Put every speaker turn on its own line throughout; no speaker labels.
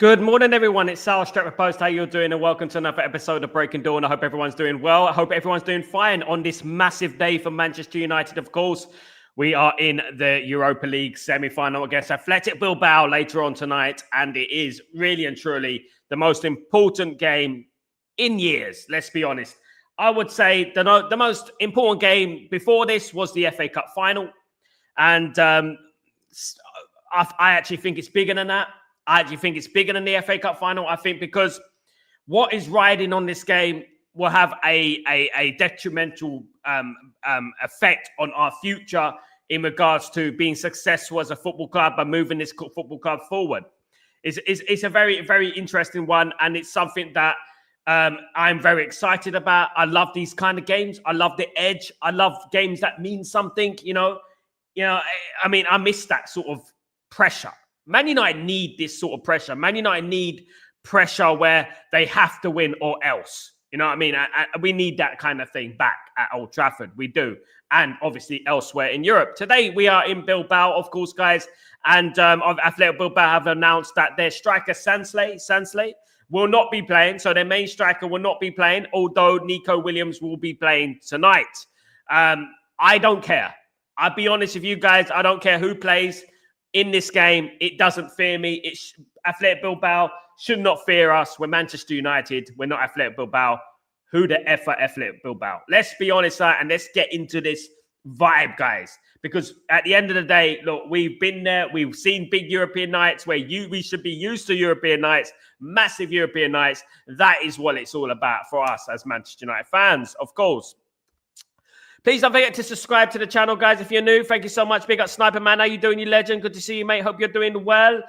Good morning, everyone. It's Sal Stretford Post. How you doing? And welcome to another episode of Breaking Dawn. I hope everyone's doing well. I hope everyone's doing fine on this massive day for Manchester United. Of course, we are in the Europa League semi-final against Athletic Bilbao later on tonight, and it is really and truly the most important game in years. Let's be honest. I would say the most important game before this was the FA Cup final, and I actually think it's bigger than that. I actually think it's bigger than the FA Cup final. I think because what is riding on this game will have a detrimental effect on our future in regards to being successful as a football club and moving this football club forward. It's a very, very interesting one, and it's something that I'm very excited about. I love these kind of games. I love the edge. I love games that mean something. I mean, I miss that sort of pressure. Man United need this sort of pressure. Man United need pressure where they have to win or else. You know what I mean? We need that kind of thing back at Old Trafford. We do. And obviously elsewhere in Europe. Today, we are in Bilbao, of course, guys. And Athletic Bilbao have announced that their striker, Sansley, will not be playing. So their main striker will not be playing, although Nico Williams will be playing tonight. I don't care. I'll be honest with you guys. I don't care who plays in this game. It doesn't fear me. Athletic Bilbao should not fear us. We're Manchester United. We're not Athletic Bilbao. Who the F are Athletic Bilbao? Let's be honest, and let's get into this vibe, guys. Because at the end of the day, look, we've been there. We've seen big European nights where we should be used to European nights, massive European nights. That is what it's all about for us as Manchester United fans, of course. Please don't forget to subscribe to the channel, guys, if you're new. Thank you so much. Big up, Sniper Man. How you doing, you legend? Good to see you, mate. Hope you're doing well.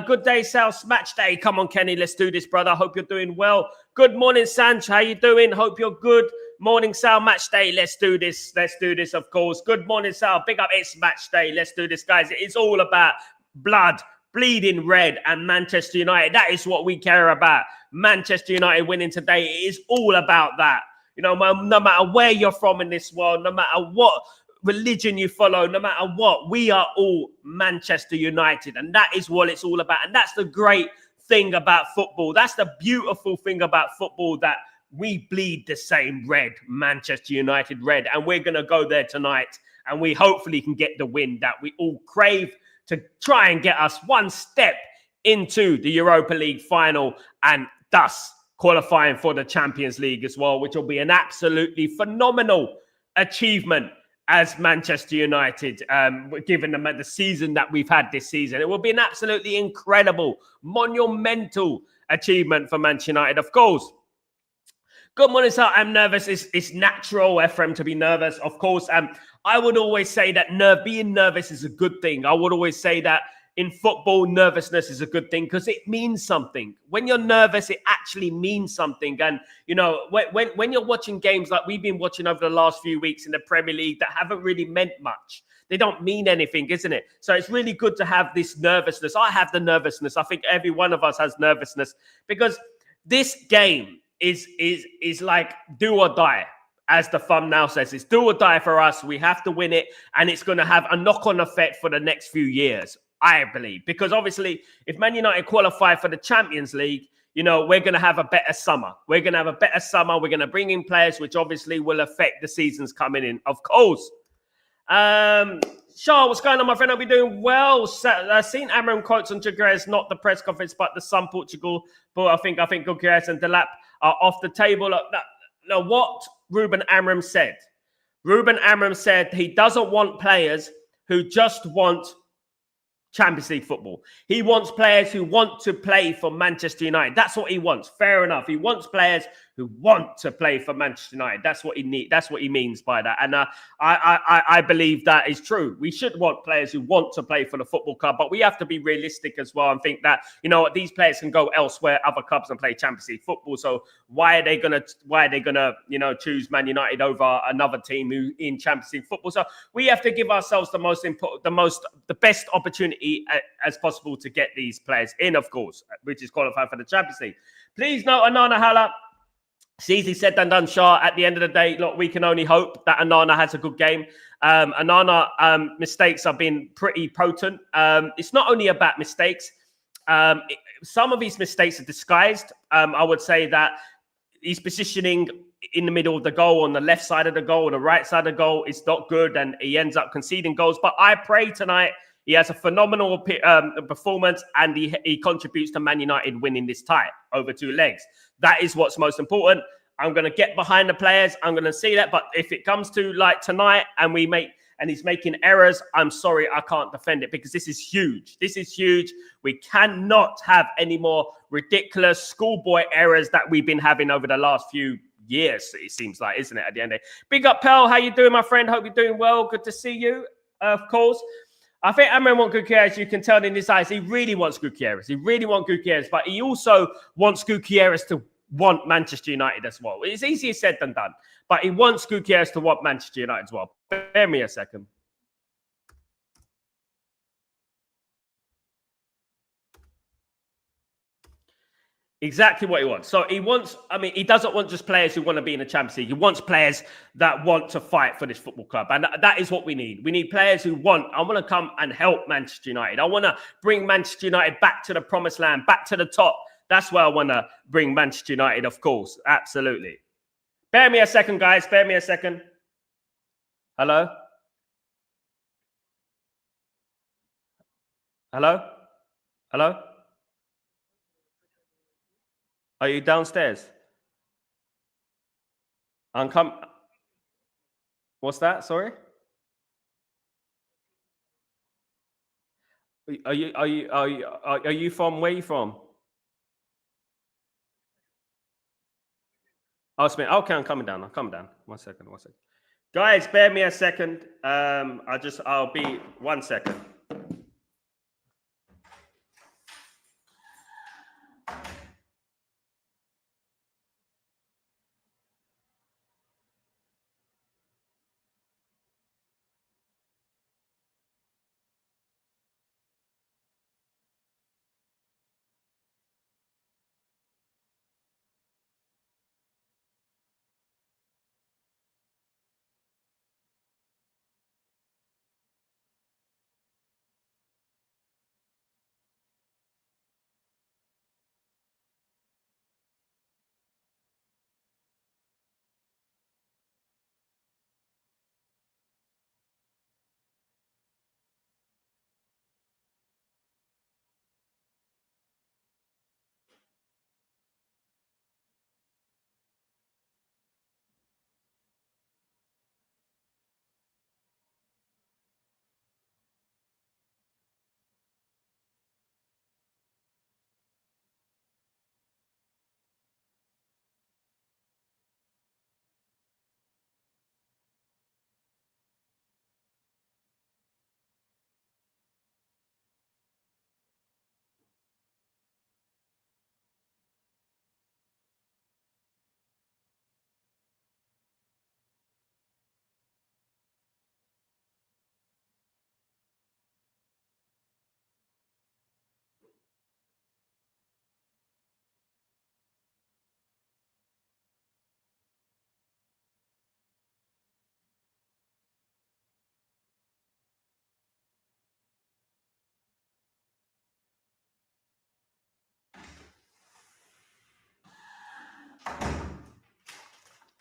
Good day, Sal. Match day. Come on, Kenny. Let's do this, brother. Hope you're doing well. Good morning, Sanch. How you doing? Hope you're good. Morning, Sal. Match day. Let's do this. Let's do this, of course. Good morning, Sal. Big up. It's match day. Let's do this, guys. It's all about blood, bleeding red, and Manchester United. That is what we care about. Manchester United winning today. It is all about that. You know, no matter where you're from in this world, no matter what religion you follow, no matter what, we are all Manchester United. And that is what it's all about. And that's the great thing about football. That's the beautiful thing about football, that we bleed the same red, Manchester United red. And we're going to go there tonight. And we hopefully can get the win that we all crave to try and get us one step into the Europa League final and thus qualifying for the Champions League as well, which will be an absolutely phenomenal achievement as Manchester United, given the season that we've had this season. It will be an absolutely incredible, monumental achievement for Manchester United, of course. Good morning, sir. I'm nervous. It's natural, Ephraim, to be nervous, of course. I would always say that being nervous is a good thing. I would always say that in football, nervousness is a good thing because it means something. When you're nervous, it actually means something. And, you know, when you're watching games like we've been watching over the last few weeks in the Premier League that haven't really meant much, they don't mean anything, isn't it? So it's really good to have this nervousness. I have the nervousness. I think every one of us has nervousness because this game is like do or die. As the thumbnail says, it's do or die for us. We have to win it. And it's going to have a knock-on effect for the next few years, I believe. Because obviously, if Man United qualify for the Champions League, you know, we're going to have a better summer. We're going to have a better summer. We're going to bring in players, which obviously will affect the seasons coming in, of course. Shaw, what's going on, my friend? I'll be doing well. I've seen Amram quotes on Jagres, not the press conference, but the Sun Portugal. But I think Gutierrez and Delap are off the table. Now, what Ruben Amram said. Ruben Amram said he doesn't want players who just want Champions League football. He wants players who want to play for Manchester United. That's what he wants. Fair enough. He wants players who want to play for Manchester United. That's what he needs. That's what he means by that. And I believe that is true. We should want players who want to play for the football club, but we have to be realistic as well and think that, you know, these players can go elsewhere, other clubs, and play Champions League football. So why are they gonna, you know, choose Man United over another team who in Champions League football? So we have to give ourselves the best opportunity as possible to get these players in, of course, which is qualifying for the Champions League. Please note, Anana Hala. It's easy said than done, Shah. At the end of the day, look, we can only hope that Anana has a good game. Anana mistakes have been pretty potent. It's not only about mistakes. Some of his mistakes are disguised. I would say that his positioning in the middle of the goal, on the left side of the goal, on the right side of the goal, is not good, and he ends up conceding goals. But I pray tonight he has a phenomenal performance, and he contributes to Man United winning this tie over 2 legs. That is what's most important. I'm going to get behind the players. I'm going to see that. But if it comes to like tonight and he's making errors, I'm sorry, I can't defend it, because this is huge. This is huge. We cannot have any more ridiculous schoolboy errors that we've been having over the last few years, it seems like, isn't it, at the end of the day? Big up, Pearl. How you doing, my friend? Hope you're doing well. Good to see you, of course. I think Amran wants Gutierrez. You can tell in his eyes, he really wants Gutierrez. He really wants Gutierrez, but he also wants Gutierrez to want Manchester United as well. It's easier said than done, but he wants Gutierrez to want Manchester United as well. Bear me a second. Exactly what he wants. So he wants, I mean, he doesn't want just players who want to be in the Champions League. He wants players that want to fight for this football club. And that is what we need. We need players who I want to come and help Manchester United. I want to bring Manchester United back to the promised land, back to the top. That's where I want to bring Manchester United, of course. Absolutely. Bear me a second, guys. Bear me a second. Hello? Hello? Hello? Are you downstairs? What's that? Sorry? Are you from, where are you from? Oh, Smith. Okay, I'm coming down. One second. Guys, bear me a second. I'll be 1 second.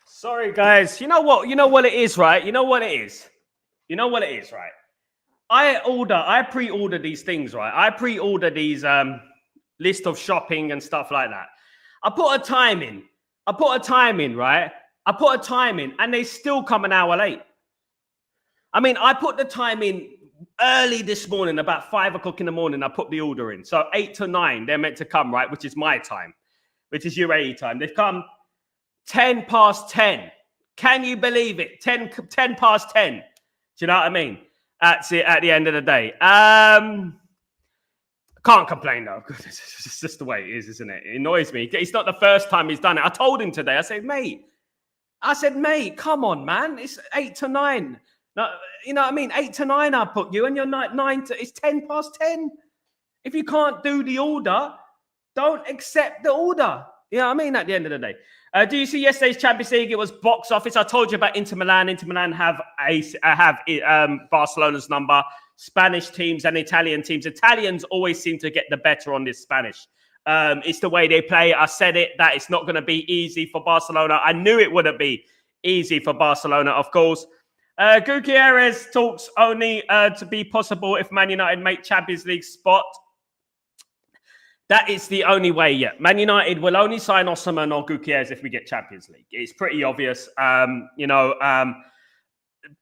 Sorry, guys. You know what it is, right? Right? I pre-order these things, right? I pre-order these list of shopping and stuff like that. I put a time in, right? I put a time in, and they still come an hour late. I mean, I put the time in early this morning, about 5 o'clock in the morning, I put the order in. So 8 to 9, they're meant to come, right? Which is my time, which is UAE time. They've come 10 past 10. Can you believe it? 10 past 10. Do you know what I mean? That's it at the end of the day. Can't complain though. It's just the way it is, isn't it? It annoys me. It's not the first time he's done it. I told him today, I said, mate, come on, man. It's 8 to 9. No, you know what I mean? 8 to 9 I put you, and you're 9 to, it's 10 past 10. If you can't do the order, don't accept the order. You know what I mean? At the end of the day. Do you see yesterday's Champions League? It was box office. I told you about Inter Milan. Inter Milan have Barcelona's number. Spanish teams and Italian teams. Italians always seem to get the better on this Spanish. It's the way they play. I said it, that it's not going to be easy for Barcelona. I knew it wouldn't be easy for Barcelona, of course. Gutierrez talks only to be possible if Man United make Champions League spot. That is the only way yet. Man United will only sign Osimhen or Gutierrez if we get Champions League. It's pretty obvious.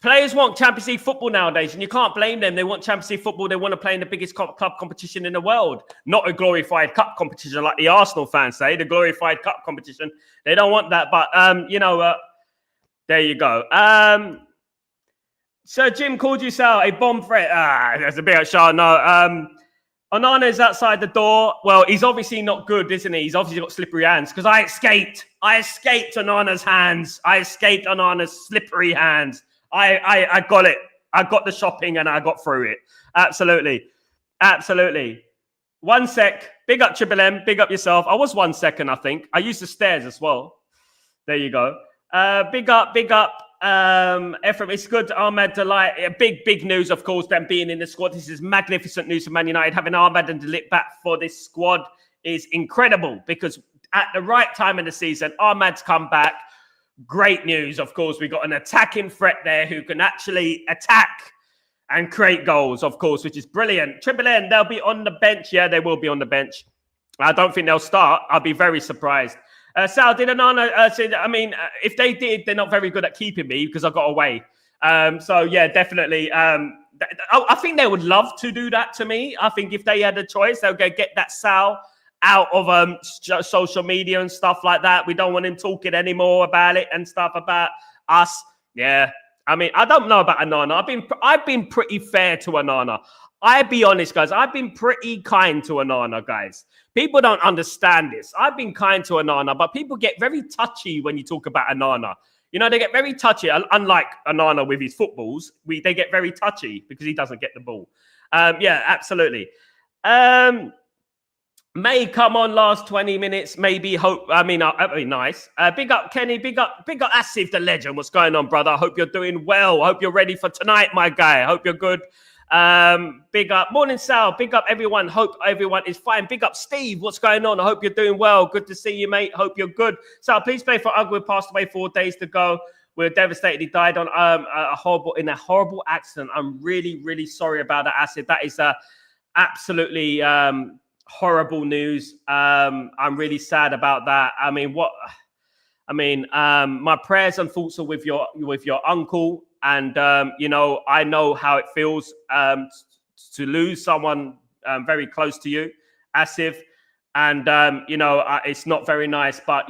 Players want Champions League football nowadays, and you can't blame them. They want Champions League football. They want to play in the biggest club competition in the world, not a glorified cup competition like the Arsenal fans say, the glorified cup competition. They don't want that, but, there you go. Sir Jim called you, Sal, a bomb threat. That's a bit of shot. No, Onana is outside the door. Well, he's obviously not good, isn't he? He's obviously got slippery hands because I escaped Onana's hands. I escaped Onana's slippery hands. I got it. I got the shopping and I got through it. Absolutely. 1 sec. Big up Triple M. Big up yourself. I was 1 second, I think. I used the stairs as well. There you go. Big up. Ephraim, it's good. Ahmed Delight. Big news, of course, them being in the squad. This is magnificent news for Man United. Having Ahmed and Delict back for this squad is incredible because at the right time in the season, Ahmed's come back. Great news, of course. We got an attacking threat there who can actually attack and create goals, of course, which is brilliant. Triple N, they'll be on the bench. Yeah, they will be on the bench. I don't think they'll start. I'll be very surprised. Sal, did Onana say, if they did, they're not very good at keeping me because I got away. So, yeah, definitely. I think they would love to do that to me. I think if they had a choice, they'll go get that Sal out of social media and stuff like that. We don't want him talking anymore about it and stuff about us. Yeah. I don't know about Onana. I've been pretty fair to Onana. I'll be honest, guys. I've been pretty kind to Onana, guys. People don't understand this. I've been kind to Onana, but people get very touchy when you talk about Onana. You know, they get very touchy. Unlike Onana with his footballs, they get very touchy because he doesn't get the ball. Yeah, absolutely. May come on last 20 minutes. Maybe hope. That'd be nice. Big up Kenny. Big up Asif the legend. What's going on, brother? I hope you're doing well. I hope you're ready for tonight, my guy. I hope you're good. Big up morning, Sal. Big up everyone. Hope everyone is fine. Big up Steve. What's going on? I hope you're doing well. Good to see you, mate. Hope you're good. Sal, please pray for Ugwe. Passed away 4 days ago. We're devastated. He died on a horrible accident. I'm really, really sorry about that, Acid. That is absolutely horrible news. I'm really sad about that. My prayers and thoughts are with your uncle. And, I know how it feels to lose someone very close to you, Asif. And, it's not very nice. But,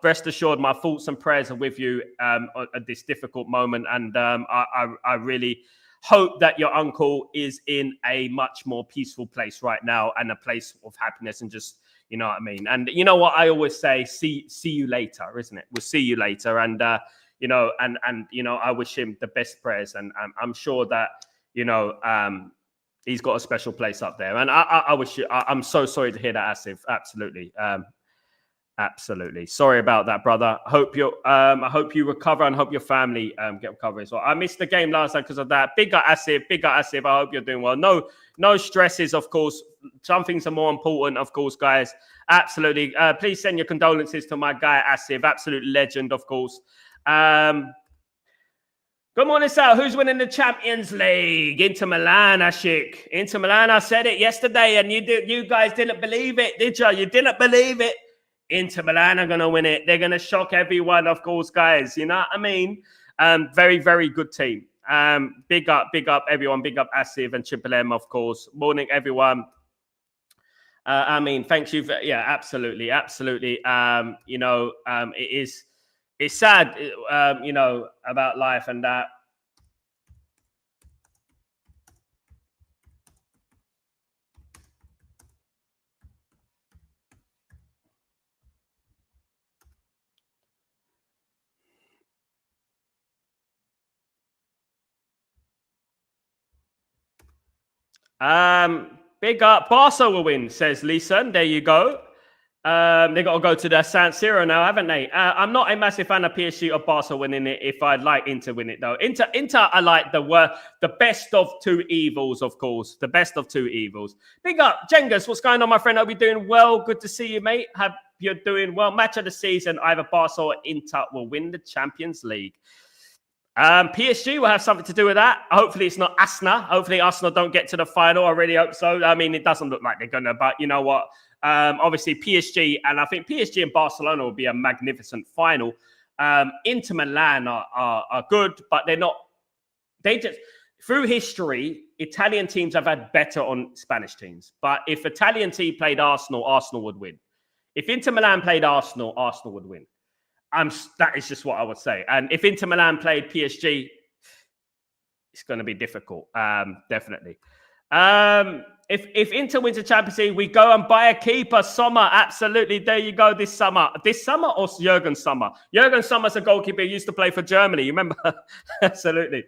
rest assured, my thoughts and prayers are with you at this difficult moment. And I really hope that your uncle is in a much more peaceful place right now and a place of happiness and just, you know what I mean? And you know what I always say, see you later, isn't it? We'll see you later. And, I wish him the best prayers, and I'm sure that, he's got a special place up there. And I wish you, I'm so sorry to hear that, Asif. Absolutely. Absolutely. Sorry about that, brother. I hope you recover and hope your family get recovery as well. I missed the game last night because of that. Big up Asif. I hope you're doing well. No stresses, of course. Some things are more important, of course, guys. Absolutely. Please send your condolences to my guy, Asif. Absolute legend, of course. Good morning, Sal. Who's winning the Champions League? Inter Milan, Ashik. Inter Milan, I said it yesterday, and you guys didn't believe it, did you? You didn't believe it. Inter Milan are going to win it. They're going to shock everyone, of course, guys. You know what I mean? Very, very good team. Big up everyone. Big up Asif and Triple M, of course. Morning, everyone. I mean, thank you. Absolutely. It's sad, about life and that. Big up. Barca will win, says Leeson. There you go. They got to go to the San Siro now, haven't they? I'm not a massive fan of PSG or Barca winning it. If I'd like Inter win it though, Inter, I like the best of two evils, of course. The best of two evils. Big up, Jengas. What's going on, my friend? Hope you're doing well. Good to see you, mate. Hope you're doing well. Match of the season: either Barca or Inter will win the Champions League. PSG will have something to do with that. Hopefully it's not Arsenal. Hopefully Arsenal don't get to the final. I really hope so. I mean, it doesn't look like they're gonna, but you know what? Obviously PSG, and I think PSG and Barcelona will be a magnificent final. Inter Milan are good, but they're not. They just, through history, Italian teams have had better on Spanish teams. But if Italian team played Arsenal, Arsenal would win. If Inter Milan played Arsenal, Arsenal would win. That is just what I would say. And if Inter Milan played PSG, it's going to be difficult, definitely. If Inter wins the Champions League, we go and buy a keeper. Sommer, absolutely. There you go. This summer or Jurgen Sommer? Jurgen Sommer's a goalkeeper who used to play for Germany. You remember? Absolutely.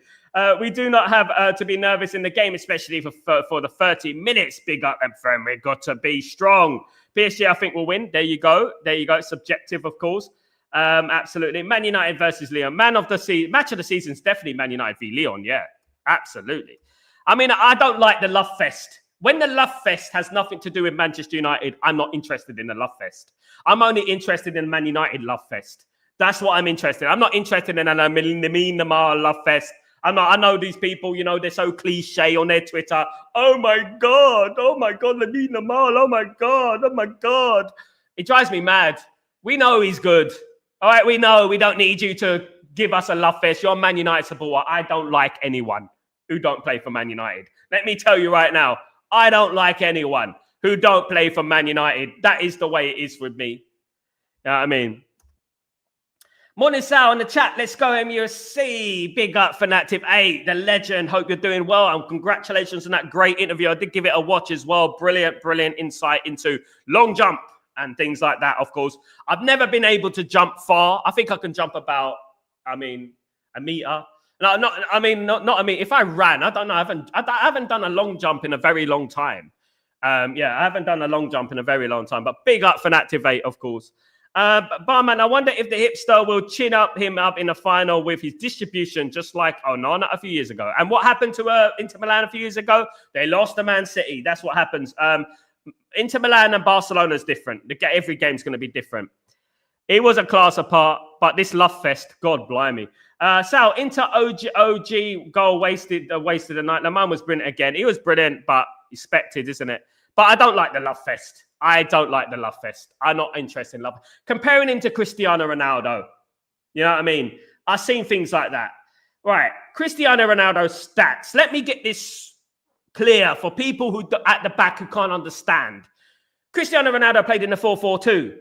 We do not have to be nervous in the game, especially for the 30 minutes. Big up, and friend. We've got to be strong. PSG, I think, will win. There you go. Subjective, of course. Absolutely. Man United versus Lyon. Match of the season is definitely Man United v Lyon. Yeah, absolutely. I mean, I don't like the love fest. When the love fest has nothing to do with Manchester United, I'm not interested in the love fest. I'm only interested in Man United love fest. That's what I'm interested in. I'm not interested in a Lamine Yamal love fest. I know these people, they're so cliche on their Twitter. Oh my God, Lamine Yamal. Oh my God. It drives me mad. We know he's good. All right, we know. We don't need you to give us a love fest. You're a Man United supporter. I don't like anyone who don't play for Man United. Let me tell you right now, I don't like anyone who don't play for Man United. That is the way it is with me. You know what I mean? Morning, Sal, in the chat. Let's go, MUSC. Big up, Fanatic 8, the legend. Hope you're doing well. And congratulations on that great interview. I did give it a watch as well. Brilliant insight into long jump and things like that, of course. I've never been able to jump far. I think I can jump about, a meter. No, not a meter. If I ran, I don't know. I haven't done a long jump in a very long time. I haven't done a long jump in a very long time. But big up Fanatic 8, of course. Barman, I wonder if the hipster will chin him up in the final with his distribution, just like Onana a few years ago. And what happened to Inter Milan a few years ago? They lost to Man City. That's what happens. Inter Milan and Barcelona is different. Every game's going to be different. It was a class apart, but this love fest, God blimey. Sal, Inter OG goal wasted the night. The man was brilliant again. He was brilliant, but expected, isn't it? But I don't like the love fest. I'm not interested in love. Comparing him to Cristiano Ronaldo. You know what I mean? I've seen things like that. Right. Cristiano Ronaldo's stats. Let me get this clear for people who at the back who can't understand. Cristiano Ronaldo played in the 4-4-2.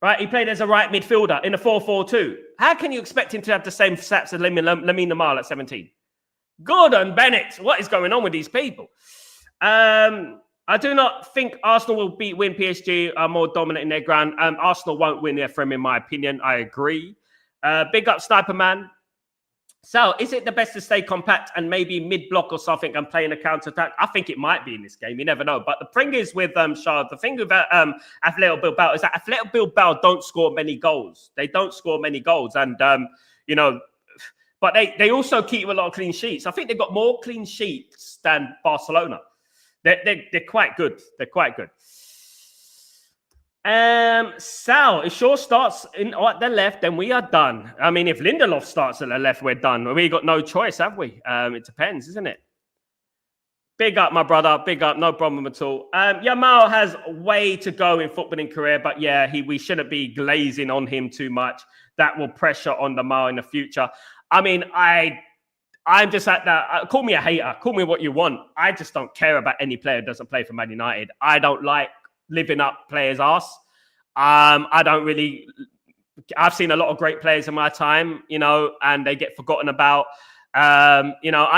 Right? He played as a right midfielder in the 4-4-2. How can you expect him to have the same stats as Lamine Yamal at 17? Gordon Bennett. What is going on with these people? I do not think Arsenal will win. PSG are more dominant in their ground. Arsenal won't win their frame, in my opinion. I agree. Big up Sniper Man. So, is it the best to stay compact and maybe mid-block or something and play in a counter-attack? I think it might be in this game. You never know. But the thing is with Shard, the thing with Athletic Bilbao is that Athletic Bilbao don't score many goals. They don't score many goals. And, but they also keep a lot of clean sheets. I think they've got more clean sheets than Barcelona. They're quite good. They're quite good. Sal, if Shaw starts at the left, then we are done. I mean, if Lindelof starts at the left, we're done. We got no choice, have we? It depends, isn't it? Big up, my brother. Big up. No problem at all. Yamal has way to go in footballing career, but yeah, we shouldn't be glazing on him too much. That will pressure on Yamal in the future. I mean, I I'm just at that. Call me a hater. Call me what you want. I just don't care about any player who doesn't play for Man United. I don't like living up players' arse. I don't really. I've seen a lot of great players in my time, and they get forgotten about. And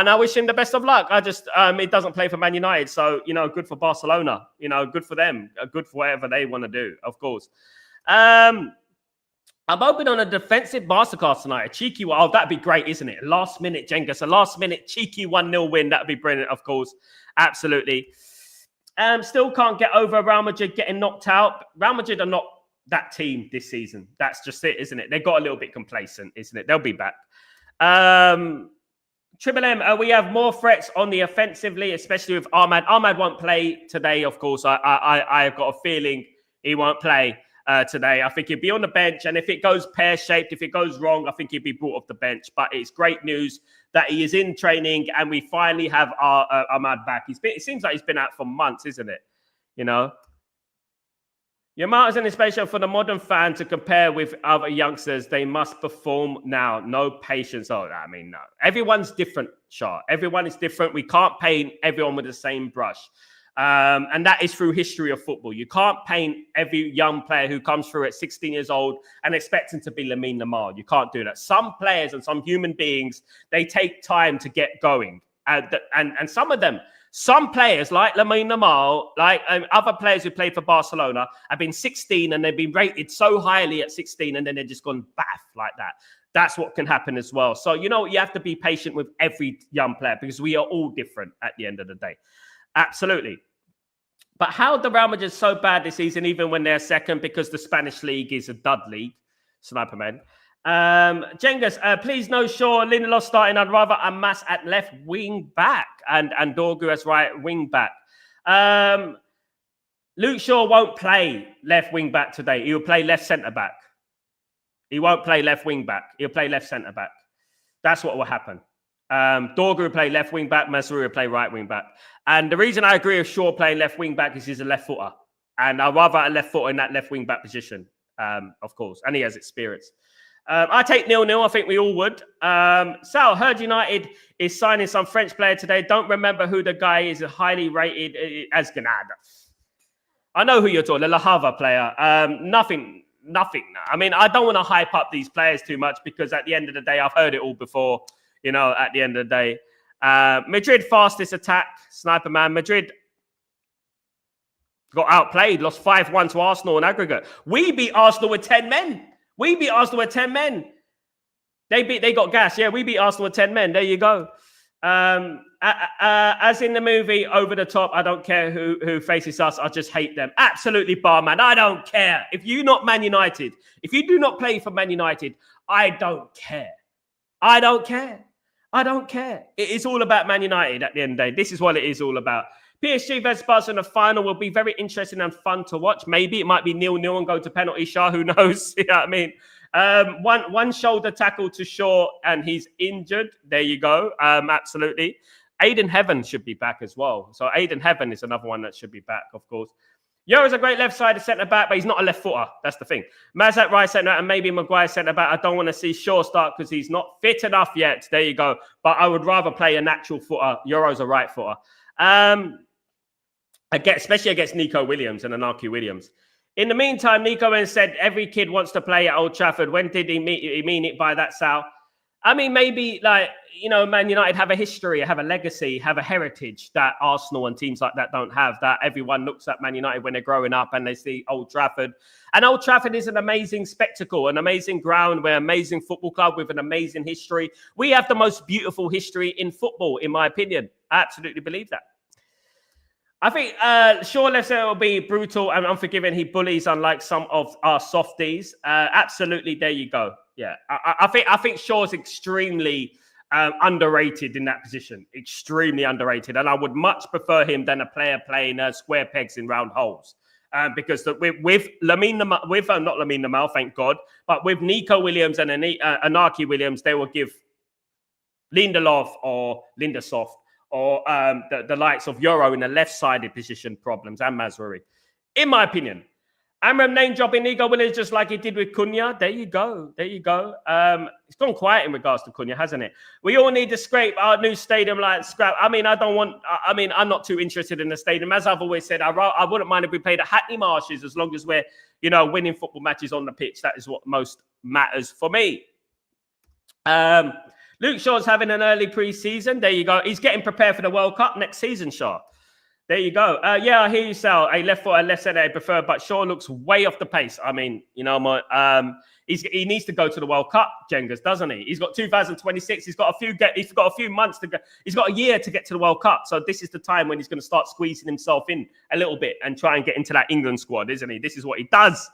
I wish him the best of luck. I just, it doesn't play for Man United. So, good for Barcelona, good for them, good for whatever they want to do, of course. I'm hoping on a defensive masterclass tonight. A cheeky one. Oh, that'd be great, isn't it? Last minute, Jengus. A last minute cheeky 1-0 win. That'd be brilliant, of course. Absolutely. Still can't get over Real Madrid getting knocked out. Real Madrid are not that team this season. That's just it, isn't it? They got a little bit complacent, isn't it? They'll be back. Triple M, we have more threats on the offensively, especially with Ahmad. Ahmad won't play today, of course. I've got a feeling he won't play today. I think he'll be on the bench, and if it goes pear-shaped, if it goes wrong, I think he'll be brought off the bench. But it's great news that he is in training, and we finally have our Ahmad back. It seems like he's been out for months, isn't it? Yamal is an inspiration for the modern fan to compare with other youngsters. They must perform now. No patience. No. Everyone's different, Shah. Everyone is different. We can't paint everyone with the same brush. And that is through history of football. You can't paint every young player who comes through at 16 years old and expect him to be Lamine Yamal. You can't do that. Some players and some human beings, they take time to get going. And some players like Lamine Yamal, like other players who played for Barcelona, have been 16 and they've been rated so highly at 16 and then they're just gone baff like that. That's what can happen as well. So, you have to be patient with every young player because we are all different at the end of the day. Absolutely. But how the Real Madrid so bad this season, even when they're second, because the Spanish league is a dud league. Sniper man. Jengus, please no Shaw, Lindelof starting. I'd rather Amas at left wing back and Dorgu as right wing back. Luke Shaw won't play left wing back today. He'll play left centre back. He won't play left wing back. He'll play left centre back. That's what will happen. Dorgu will play left wing back. Mazraoui will play right wing back. And the reason I agree with Shaw playing left wing back is he's a left footer. And I'd rather a left footer in that left wing back position, of course. And he has experience. I take 0-0. I think we all would. Sal, heard United is signing some French player today. Don't remember who the guy is. Highly rated as Granada. I know who you're talking. The La Havre player. Nothing. I mean, I don't want to hype up these players too much because at the end of the day, I've heard it all before. At the end of the day, Madrid fastest attack. Sniper man. Madrid got outplayed. Lost 5-1 to Arsenal in aggregate. We beat Arsenal with 10 men. They got gas. Yeah, we beat Arsenal with 10 men. There you go. As in the movie, over the top. I don't care who faces us. I just hate them. Absolutely, barman. I don't care. If you're not Man United, if you do not play for Man United, I don't care. It is all about Man United at the end of the day. This is what it is all about. PSG versus Barcelona final will be very interesting and fun to watch. Maybe it might be 0-0 and go to penalty shot. Who knows? You know what I mean? One shoulder tackle to Shaw and he's injured. There you go. Absolutely. Aiden Heaven should be back as well. So Aiden Heaven is another one that should be back, of course. Yora's a great left-sided centre-back, but he's not a left footer. That's the thing. Mazat right centre and maybe Maguire centre-back. I don't want to see Shaw start because he's not fit enough yet. There you go. But I would rather play a natural footer. Yoro's a right footer. Especially against Nico Williams and Anarchy Williams. In the meantime, Nico has said every kid wants to play at Old Trafford. When did he mean it by that, Sal? I mean, maybe Man United have a history, have a legacy, have a heritage that Arsenal and teams like that don't have, that everyone looks at Man United when they're growing up and they see Old Trafford. And Old Trafford is an amazing spectacle, an amazing ground. We're an amazing football club with an amazing history. We have the most beautiful history in football, in my opinion. I absolutely believe that. I think Shaw left centre will be brutal and unforgiving. He bullies, unlike some of our softies. Absolutely, there you go. Yeah, I think Shaw's extremely underrated in that position. Extremely underrated, and I would much prefer him than a player playing square pegs in round holes. Because with Lamine Yamal, not Lamine Yamal, thank God, but with Nico Williams and Anarchy Williams, they will give Lindelof or Lindesoft or the likes of Euro in the left-sided position problems and Mazraoui, in my opinion. Amram name dropping Nico Williams just like he did with Cunha. There you go. It's gone quiet in regards to Cunha, hasn't it? We all need to scrape our new stadium like scrap. I mean, I'm not too interested in the stadium. As I've always said, I wouldn't mind if we played at Hackney Marshes as long as we're, winning football matches on the pitch. That is what most matters for me. Luke Shaw's having an early pre-season. There you go. He's getting prepared for the World Cup next season, Shaw. There you go. Yeah, I hear you, Sal. A left foot and left centre I prefer, but Shaw looks way off the pace. I mean, he needs to go to the World Cup, Jengers, doesn't he? He's got 2026. He's got a few months to go. He's got a year to get to the World Cup. So this is the time when he's going to start squeezing himself in a little bit and try and get into that England squad, isn't he? This is what he does.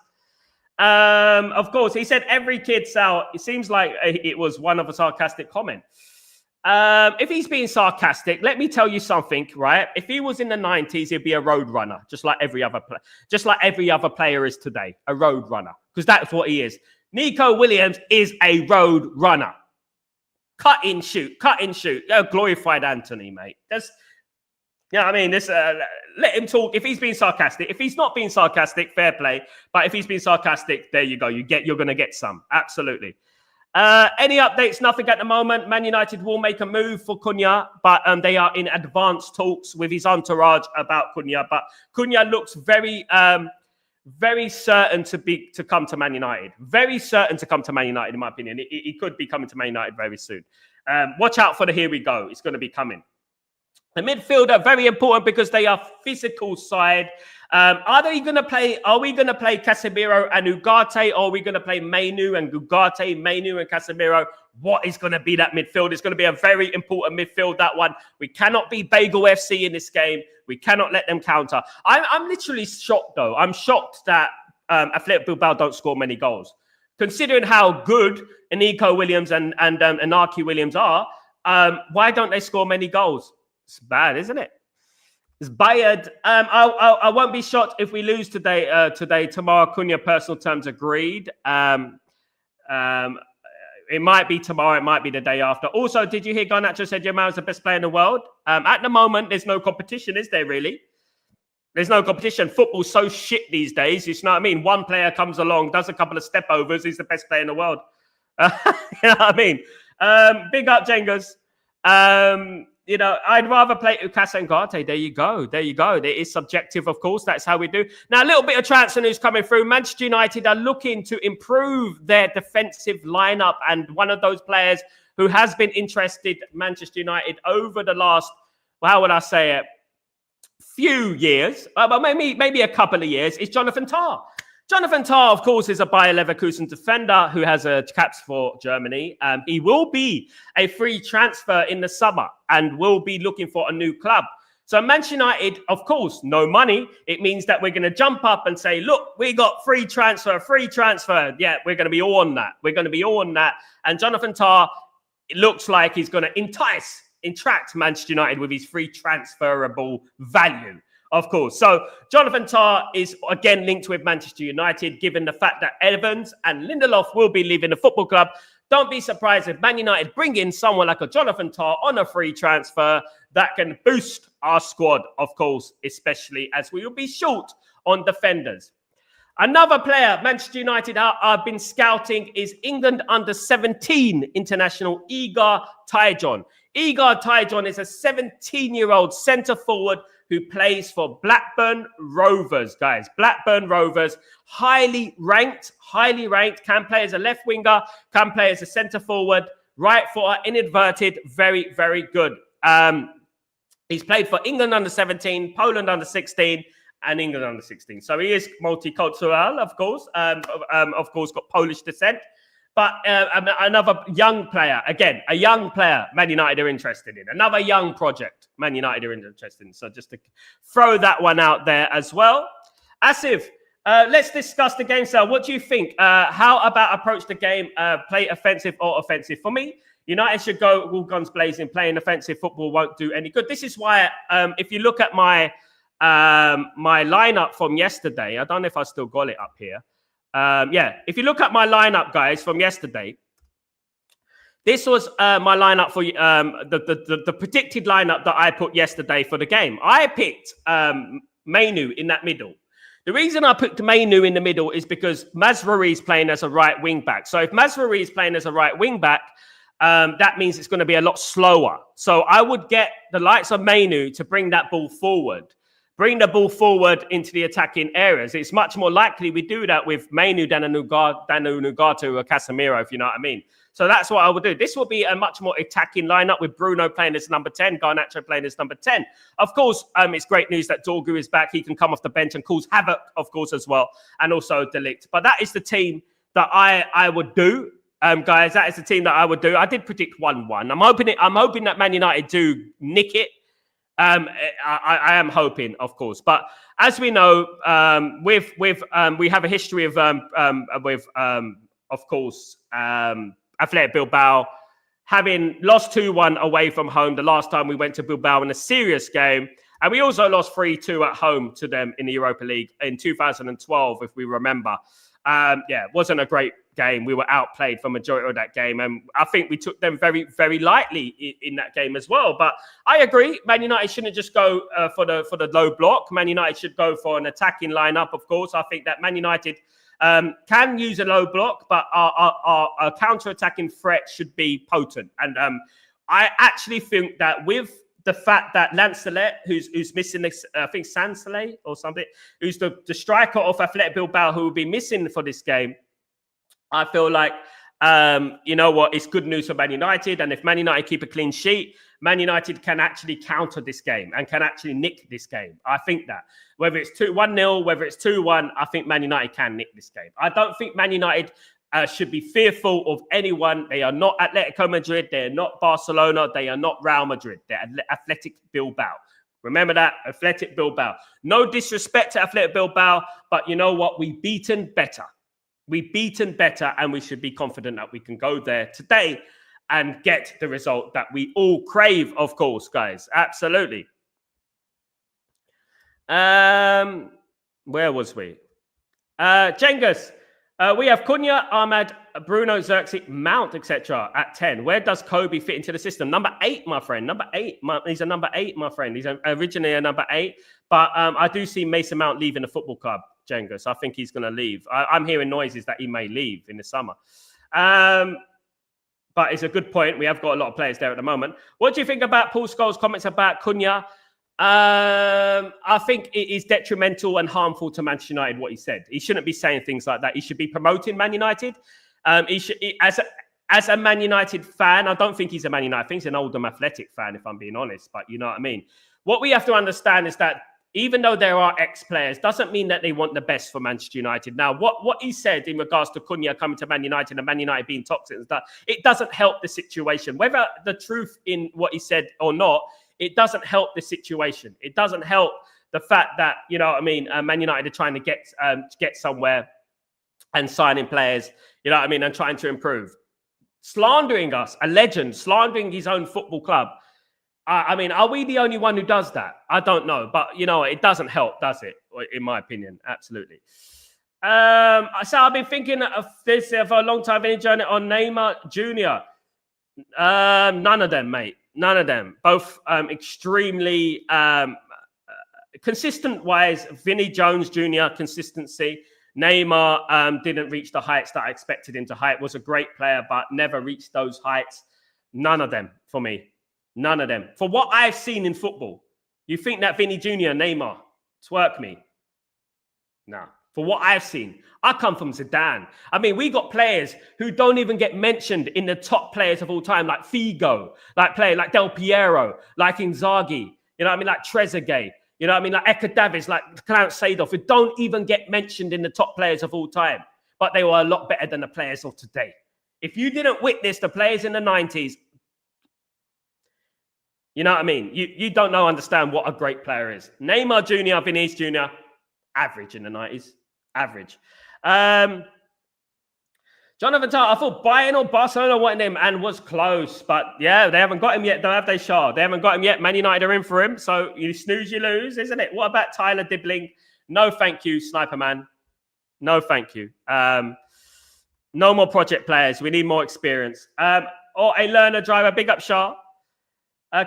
Of course, he said every kid, Sal. It seems like it was one of a sarcastic comment. If he's being sarcastic, let me tell you something, right? If he was in the 90s, he'd be a road runner, just like every other player is today, a road runner, because that's what he is. Nico Williams is a road runner. Cut and shoot. Glorified Anthony, mate. Let him talk. If he's being sarcastic, if he's not being sarcastic, fair play. But if he's being sarcastic, there you go. You're going to get some. Absolutely. Any updates? Nothing at the moment. Man United will make a move for Cunha, but they are in advanced talks with his entourage about Cunha. But Cunha looks very certain to come to Man United. Very certain to come to Man United, in my opinion. He could be coming to Man United very soon. Watch out for the here we go. It's going to be coming. The midfield are very important because they are physical side. Are we going to play Casemiro and Ugarte, or are we going to play Mainu and Ugarte, Mainu and Casemiro? What is going to be that midfield? It's going to be a very important midfield, that one. We cannot be Bagel FC in this game. We cannot let them counter. I'm literally shocked, though. I'm shocked that Athletic Bilbao don't score many goals. Considering how good Nico Williams and Inaki Williams are, why don't they score many goals? It's bad, isn't it? It's bad. I won't be shocked if we lose today. Tomorrow, Cunha, personal terms agreed. It might be tomorrow. It might be the day after. Also, did you hear Garnacho said Yamal is the best player in the world? At the moment, there's no competition, is there really? There's no competition. Football's so shit these days. You know what I mean? One player comes along, does a couple of step overs. He's the best player in the world. You know what I mean? Big up, Jengas. I'd rather play Ukasa and Garte. There you go. It is subjective, of course. That's how we do. Now, a little bit of transfer news coming through. Manchester United are looking to improve their defensive lineup. And one of those players who has been interested Manchester United over the last, few years, but maybe a couple of years, is Jonathan Tah. Jonathan Tah, of course, is a Bayer Leverkusen defender who has a caps for Germany. He will be a free transfer in the summer and will be looking for a new club. So Manchester United, of course, no money. It means that we're going to jump up and say, look, we got free transfer. Yeah, we're going to be all on that. And Jonathan Tah, it looks like he's going to entract Manchester United with his free transferable value. Of course. So Jonathan Tah is again linked with Manchester United, given the fact that Evans and Lindelof will be leaving the football club. Don't be surprised if Man United bring in someone like a Jonathan Tah on a free transfer that can boost our squad, of course, especially as we will be short on defenders. Another player Manchester United have been scouting is England under-17 international Igor Tyjon. Igor Tyjon is a 17-year-old centre-forward who plays for Blackburn Rovers, guys. Blackburn Rovers, highly ranked, can play as a left winger, can play as a centre-forward, right footer, inverted, very, very good. He's played for England under-17, Poland under-16, and England under-16. So he is multicultural, of course, got Polish descent. But another young player, Man United are interested in. Another young project, Man United are interested in. So just to throw that one out there as well. Asif, let's discuss the game, Sal. What do you think? How about approach the game, play offensive or offensive? For me, United should go all guns blazing. Playing offensive football won't do any good. This is why, if you look at my lineup from yesterday, I don't know if I still got it up here. If you look at my lineup, guys, from yesterday, this was my lineup for the predicted lineup that I put yesterday for the game. I picked Mainu in that middle. The reason I put Mainu in the middle is because Mazraoui is playing as a right wing back. So if Mazraoui is playing as a right wing back, that means it's going to be a lot slower. So I would get the likes of Mainu to bring that ball forward. Bring the ball forward into the attacking areas. It's much more likely we do that with Mainu than a Nugatu or Casemiro, if you know what I mean. So that's what I would do. This will be a much more attacking lineup with Bruno playing as number 10, Garnacho playing as number 10. Of course, it's great news that Dorgu is back. He can come off the bench and cause havoc, of course, as well. And also De Ligt. But that is the team that I would do. Guys, that is the team that I would do. I did predict 1-1. I'm hoping that Man United do nick it. I am hoping, of course, but as we know, we have a history of course, Athletic Bilbao having lost 2-1 away from home the last time we went to Bilbao in a serious game, and we also lost 3-2 at home to them in the Europa League in 2012, if we remember. It wasn't a great game. We were outplayed for majority of that game, and I think we took them very, very lightly in that game as well. But I agree, Man United shouldn't just go for the low block. Man United should go for an attacking lineup. Of course, I think that Man United can use a low block, but our counter-attacking threat should be potent. And I actually think that with the fact that Lancelet, who's missing this, I think Sansolet or something, who's the striker of Athletic Bilbao, who will be missing for this game, I feel like, you know what, it's good news for Man United. And if Man United keep a clean sheet, Man United can actually counter this game and can actually nick this game. I think that. Whether it's 1-0, whether it's 2-1, I think Man United can nick this game. I don't think Man United should be fearful of anyone. They are not Atletico Madrid. They're not Barcelona. They are not Real Madrid. They're Athletic Bilbao. Remember that, Athletic Bilbao. No disrespect to Athletic Bilbao, but you know what? We've beaten better. We've beaten better, and we should be confident that we can go there today and get the result that we all crave, of course, guys. Absolutely. Where was we? Jengus. We have Cunha, Ahmad, Bruno, Xerxes, Mount, etc. at 10. Where does Kobe fit into the system? Number 8, my friend. Number 8. He's a number 8, my friend. He's originally a number 8. But I do see Mason Mount leaving the football club, Jengus. I think he's going to leave. I'm hearing noises that he may leave in the summer. But it's a good point. We have got a lot of players there at the moment. What do you think about Paul Scholes' comments about Cunha? I think it is detrimental and harmful to Manchester United, what he said. He shouldn't be saying things like that. He should be promoting Man United. As a Man United fan, I don't think he's a Man United. I think he's an Oldham Athletic fan, if I'm being honest. But you know what I mean? What we have to understand is that even though there are ex-players, doesn't mean that they want the best for Manchester United. Now, what he said in regards to Cunha coming to Man United and Man United being toxic and stuff, it doesn't help the situation. Whether the truth in what he said or not, it doesn't help the situation. It doesn't help the fact that, you know what I mean, Man United are trying to get somewhere and signing players, you know what I mean, and trying to improve. Slandering us, a legend, slandering his own football club. I mean, are we the only one who does that? I don't know. But, you know, it doesn't help, does it? In my opinion, absolutely. So I've been thinking of this for a long time. Any journey on Neymar Jr.? None of them, mate. None of them. Both extremely consistent-wise. Vinnie Jones Jr., consistency. Neymar didn't reach the heights that I expected him to height. Was a great player, but never reached those heights. None of them for me. None of them. For what I've seen in football, you think that Vinny Jr., Neymar, twerk me? No. For what I've seen, I come from Zidane. I mean, we got players who don't even get mentioned in the top players of all time, like Figo, like Del Piero, like Inzaghi, you know what I mean, like Trezeguet, you know what I mean, like Eka Davies, like Clarence Seedorf, who don't even get mentioned in the top players of all time, but they were a lot better than the players of today. If you didn't witness the players in the 90s, you know what I mean? You don't understand what a great player is. Neymar Jr., Vinicius Jr., average in the 90s. Average. Jonathan Tarr, I thought Bayern or Barcelona wanted him and was close. But yeah, they haven't got him yet, though, have they, Shah? They haven't got him yet. Man United are in for him. So you snooze, you lose, isn't it? What about Tyler Dibbling? No, thank you, Sniper Man. No, thank you. No more project players. We need more experience. Or a learner driver. Big up, Shah.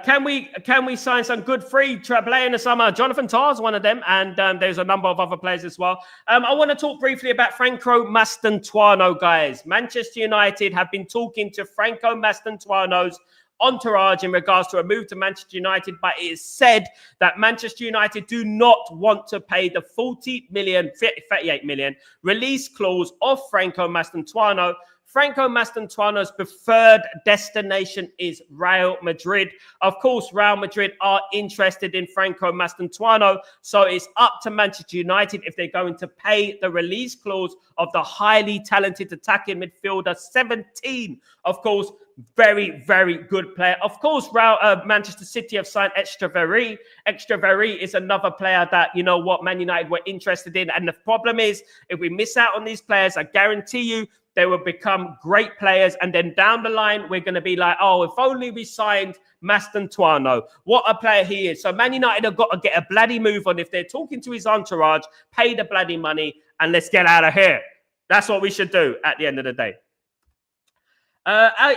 Can we sign some good free player in the summer? Jonathan Tarr's one of them, and there's a number of other players as well. I want to talk briefly about Franco Mastantuono, guys. Manchester United have been talking to Franco Mastantuono's entourage in regards to a move to Manchester United, but it is said that Manchester United do not want to pay the 38 million release clause of Franco Mastantuono. Franco Mastantuono's preferred destination is Real Madrid. Of course, Real Madrid are interested in Franco Mastantuono, so it's up to Manchester United if they're going to pay the release clause of the highly talented attacking midfielder, 17. Of course, very, very good player. Of course, Manchester City have signed Stretford. Stretford is another player that, you know what, Man United were interested in. And the problem is, if we miss out on these players, I guarantee you, they will become great players. And then down the line, we're going to be like, oh, if only we signed Mastantuono. What a player he is. So Man United have got to get a bloody move on. If they're talking to his entourage, pay the bloody money and let's get out of here. That's what we should do at the end of the day.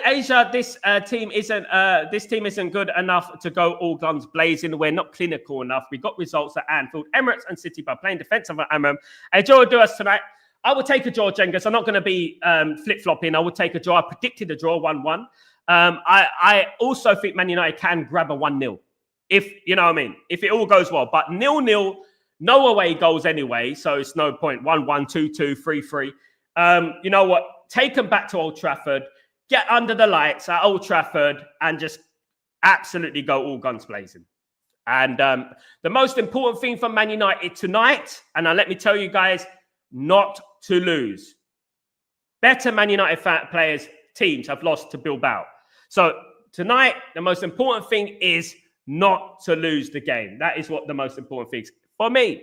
Asia, this team isn't good enough to go all guns blazing. We're not clinical enough. We got results at Anfield, Emirates, and City by playing defensive at Amram. A draw will do us tonight. I would take a draw, Jengas. I'm not going to be flip-flopping. I would take a draw. I predicted a draw 1-1. I also think Man United can grab a 1-0. If, you know what I mean, if it all goes well. But 0-0, no away goals anyway, so it's no point. 1-1, 2-2, 3-3. You know what? Take them back to Old Trafford. Get under the lights at Old Trafford and just absolutely go all guns blazing. And the most important thing for Man United tonight, and let me tell you guys, not to lose. Better Man United teams have lost to Bilbao. So tonight, the most important thing is not to lose the game. That is what the most important thing is for me.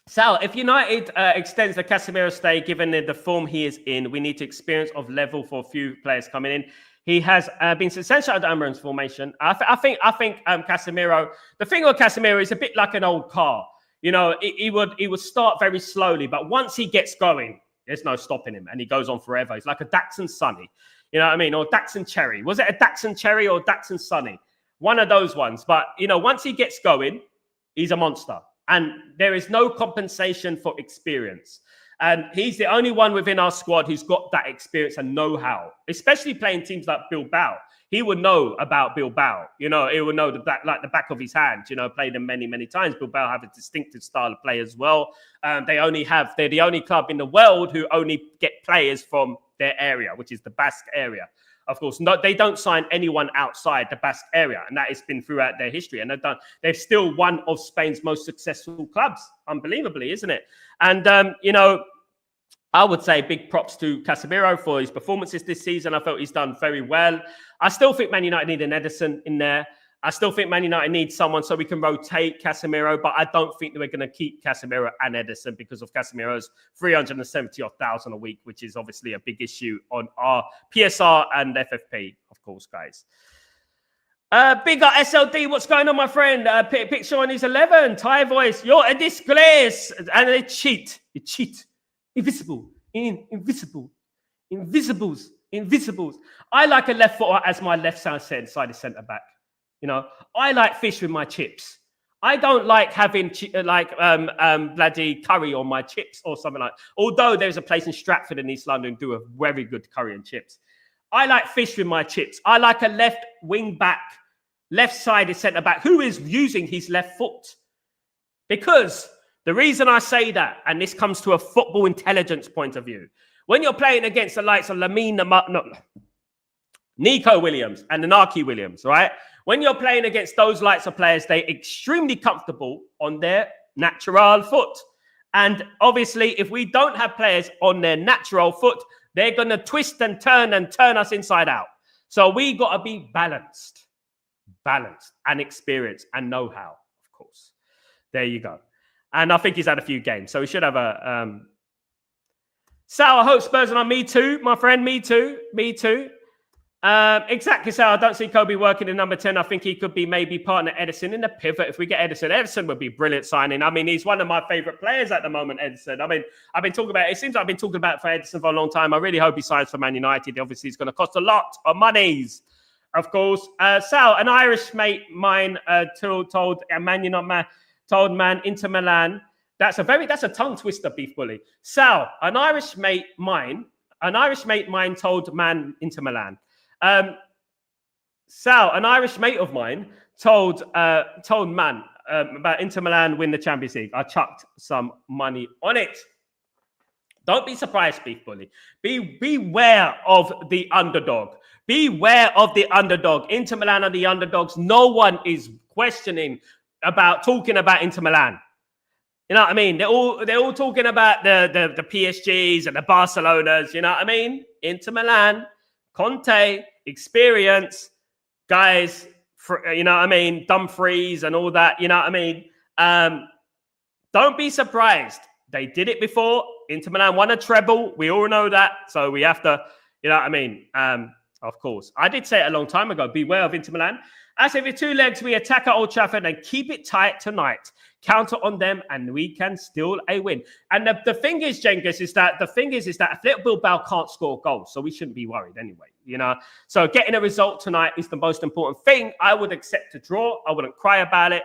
Sal, if United extends the Casemiro stay, given the form he is in, we need to experience of level for a few players coming in. He has been essential at Amaran's formation. I think Casemiro. The thing with Casemiro is a bit like an old car. You know, he would start very slowly, but once he gets going, there's no stopping him, and he goes on forever. He's like a Daxon Sunny, you know what I mean, or Daxon Cherry. Was it a Daxon Cherry or Daxon Sunny? One of those ones. But you know, once he gets going, he's a monster. And there is no compensation for experience. And he's the only one within our squad who's got that experience and know-how, especially playing teams like Bilbao. He would know about Bilbao. You know, he would know the back of his hand. You know, played them many, many times. Bilbao have a distinctive style of play as well. They're the only club in the world who only get players from their area, which is the Basque area. Of course, they don't sign anyone outside the Basque area, and that has been throughout their history. And they're still one of Spain's most successful clubs, unbelievably, isn't it? And you know, I would say big props to Casemiro for his performances this season. I felt he's done very well. I still think Man United need an Ederson in there. I still think Man United needs someone so we can rotate Casemiro, but I don't think that we're going to keep Casemiro and Ederson because of Casemiro's 370,000 a week, which is obviously a big issue on our PSR and FFP, of course, guys. Big up SLD, what's going on, my friend? Picture on his 11, Thai voice. You're a disgrace. And they cheat. You cheat. Invisible. Invisibles. I like a left footer as my left side centre back. You know, I like fish with my chips. I don't like having bloody curry on my chips or something like that. Although there's a place in Stratford in East London do a very good curry and chips. I like fish with my chips. I like a left wing back, left-sided centre-back who is using his left foot. Because the reason I say that, and this comes to a football intelligence point of view, when you're playing against the likes of Nico Williams and Inaki Williams, right? When you're playing against those likes of players, they're extremely comfortable on their natural foot. And obviously, if we don't have players on their natural foot, they're going to twist and turn us inside out. So we got to be balanced and experienced and know-how, of course. There you go. And I think he's had a few games, so he should have a... Sal, I hope Spurs are on. Me too, my friend. Me too. Exactly. So I don't see Kobe working in number 10. I think he could be maybe partner Edison in the pivot. If we get Edison, Edison would be brilliant signing. I mean, he's one of my favorite players at the moment, Edison. I mean, I've been talking about it. It seems like I've been talking about it for Edison for a long time. I really hope he signs for Man United. Obviously, it's going to cost a lot of monies, of course. Sal, an Irish mate mine told Inter Milan. That's a tongue twister, Beef Bully. Sal, an Irish mate mine told Man Inter Milan. Sal, an Irish mate of mine, told Man about Inter Milan win the Champions League. I chucked some money on it. Don't be surprised, Beef Bully. Beware of the underdog. Beware of the underdog. Inter Milan are the underdogs. No one is talking about Inter Milan. You know what I mean? They're all talking about the PSGs and the Barcelonas. You know what I mean? Inter Milan, Conte, experience, guys. You know what I mean? Dumfries and all that. You know what I mean? Don't be surprised. They did it before. Inter Milan won a treble. We all know that. So we have to. You know what I mean? Of course. I did say it a long time ago. Beware of Inter Milan. As if with 2 legs, we attack at Old Trafford and keep it tight tonight. Counter on them, and we can steal a win. And the thing is, Cengiz, is that Athletic Bilbao can't score goals, so we shouldn't be worried anyway. You know, so getting a result tonight is the most important thing. I would accept a draw. I wouldn't cry about it.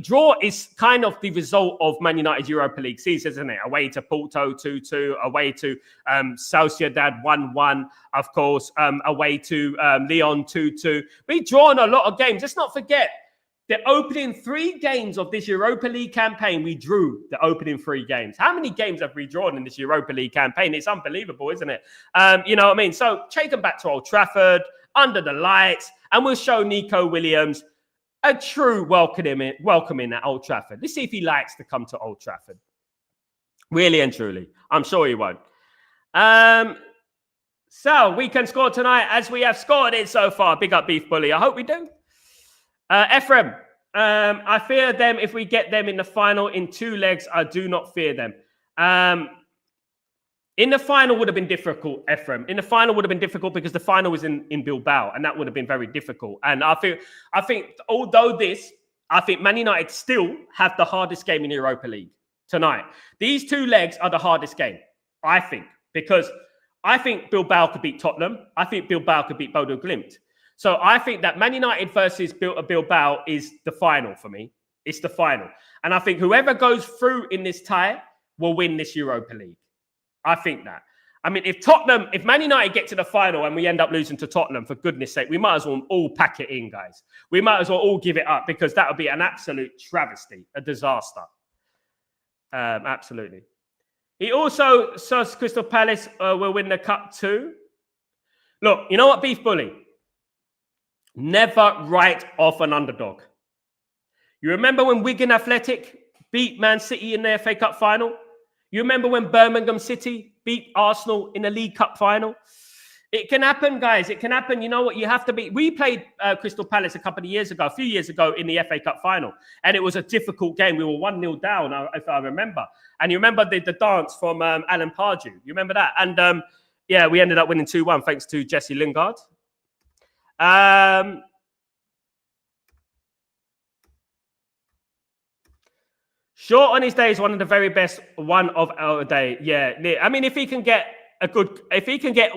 Draw is kind of the result of Man United's Europa League season, isn't it? Away to Porto 2-2, away to Sociedad 1-1, of course, away to Lyon 2-2. We've drawn a lot of games. Let's not forget, the opening 3 games of this Europa League campaign, we drew the opening 3 games. How many games have we drawn in this Europa League campaign? It's unbelievable, isn't it? You know what I mean? So take them back to Old Trafford, under the lights, and we'll show Nico Williams a true welcoming at Old Trafford. Let's see if he likes to come to Old Trafford. Really and truly. I'm sure he won't. So we can score tonight as we have scored it so far. Big up, Beef Bully. I hope we do. Ephraim, I fear them if we get them in the final in 2 legs. I do not fear them. In the final would have been difficult, Ephraim. In the final would have been difficult because the final was in Bilbao, and that would have been very difficult. And I think although I think Man United still have the hardest game in Europa League tonight. These 2 legs are the hardest game, I think, because I think Bilbao could beat Tottenham. I think Bilbao could beat Bodo Glimt. So I think that Man United versus Bilbao is the final for me. It's the final. And I think whoever goes through in this tie will win this Europa League. I think that. I mean, if Man United get to the final and we end up losing to Tottenham, for goodness sake, we might as well all pack it in, guys. We might as well all give it up because that would be an absolute travesty, a disaster. Absolutely. He also says Crystal Palace will win the cup too. Look, you know what, Beef Bully? Never write off an underdog. You remember when Wigan Athletic beat Man City in the FA Cup final? You remember when Birmingham City beat Arsenal in the League Cup final? It can happen, guys. It can happen. You know what? You have to be. We played Crystal Palace a few years ago in the FA Cup final. And it was a difficult game. We were 1-0 down, if I remember. And you remember the dance from Alan Pardew. You remember that? And yeah, we ended up winning 2-1 thanks to Jesse Lingard. Short on his day is one of the very best one of our day. Yeah. I mean, if he can get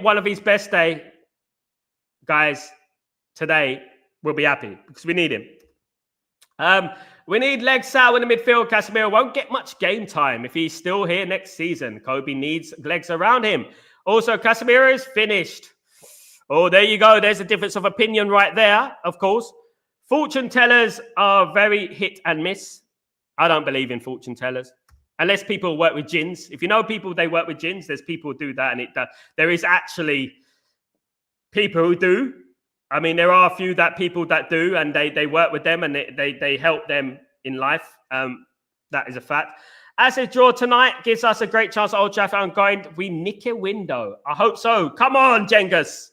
one of his best day, guys, today, we'll be happy because we need him. We need legs out in the midfield. Casemiro won't get much game time if he's still here next season. Kobe needs legs around him. Also, Casemiro is finished. Oh, there you go. There's a difference of opinion right there, of course. Fortune tellers are very hit and miss. I don't believe in fortune tellers. Unless people work with jinns. If you know people, they work with jinns. There's people who do that. And there is actually people who do. I mean, there are a few people that do. And they work with them and they help them in life. That is a fact. As a draw tonight gives us a great chance at Old Trafford. I'm going, we nick a window. I hope so. Come on, Cengiz.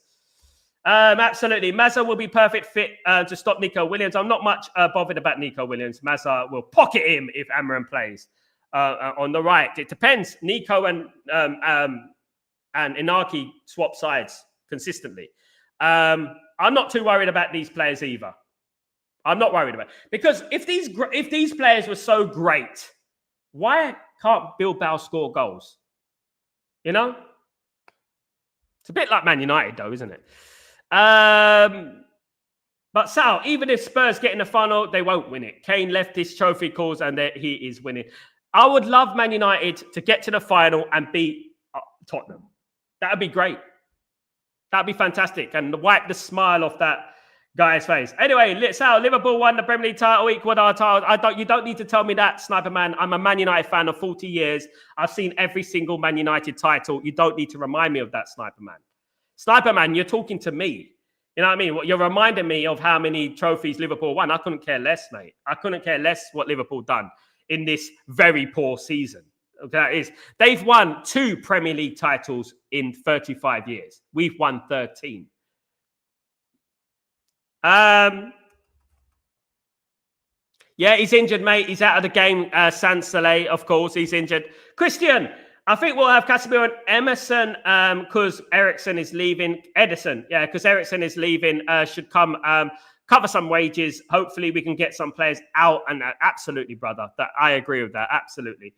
Absolutely. Mazza will be perfect fit to stop Nico Williams. I'm not much bothered about Nico Williams. Mazza will pocket him if Amaran plays on the right. It depends. Nico and Inaki swap sides consistently. I'm not too worried about these players either. I'm not worried about it. Because if these players were so great, why can't Bilbao score goals? You know? It's a bit like Man United, though, isn't it? But Sal, even if Spurs get in the final, they won't win it. Kane left his trophy cause and he is winning. I would love Man United to get to the final and beat Tottenham. That would be great. That would be fantastic. And wipe the smile off that guy's face. Anyway, Sal, Liverpool won the Premier League title, equal our title. You don't need to tell me that, Sniper Man. I'm a Man United fan of 40 years. I've seen every single Man United title. You don't need to remind me of that, Sniper Man. Sniper Man, you're talking to me. You know what I mean? You're reminding me of how many trophies Liverpool won. I couldn't care less, mate. I couldn't care less what Liverpool done in this very poor season. Okay, they've won 2 Premier League titles in 35 years. We've won 13. Yeah, he's injured, mate. He's out of the game. Sansale, of course, he's injured. Christian, I think we'll have Casemiro and Emerson because Ericsson is leaving. Edison, yeah, because Ericsson is leaving. Should come cover some wages. Hopefully, we can get some players out. And absolutely, brother, that I agree with that. Absolutely.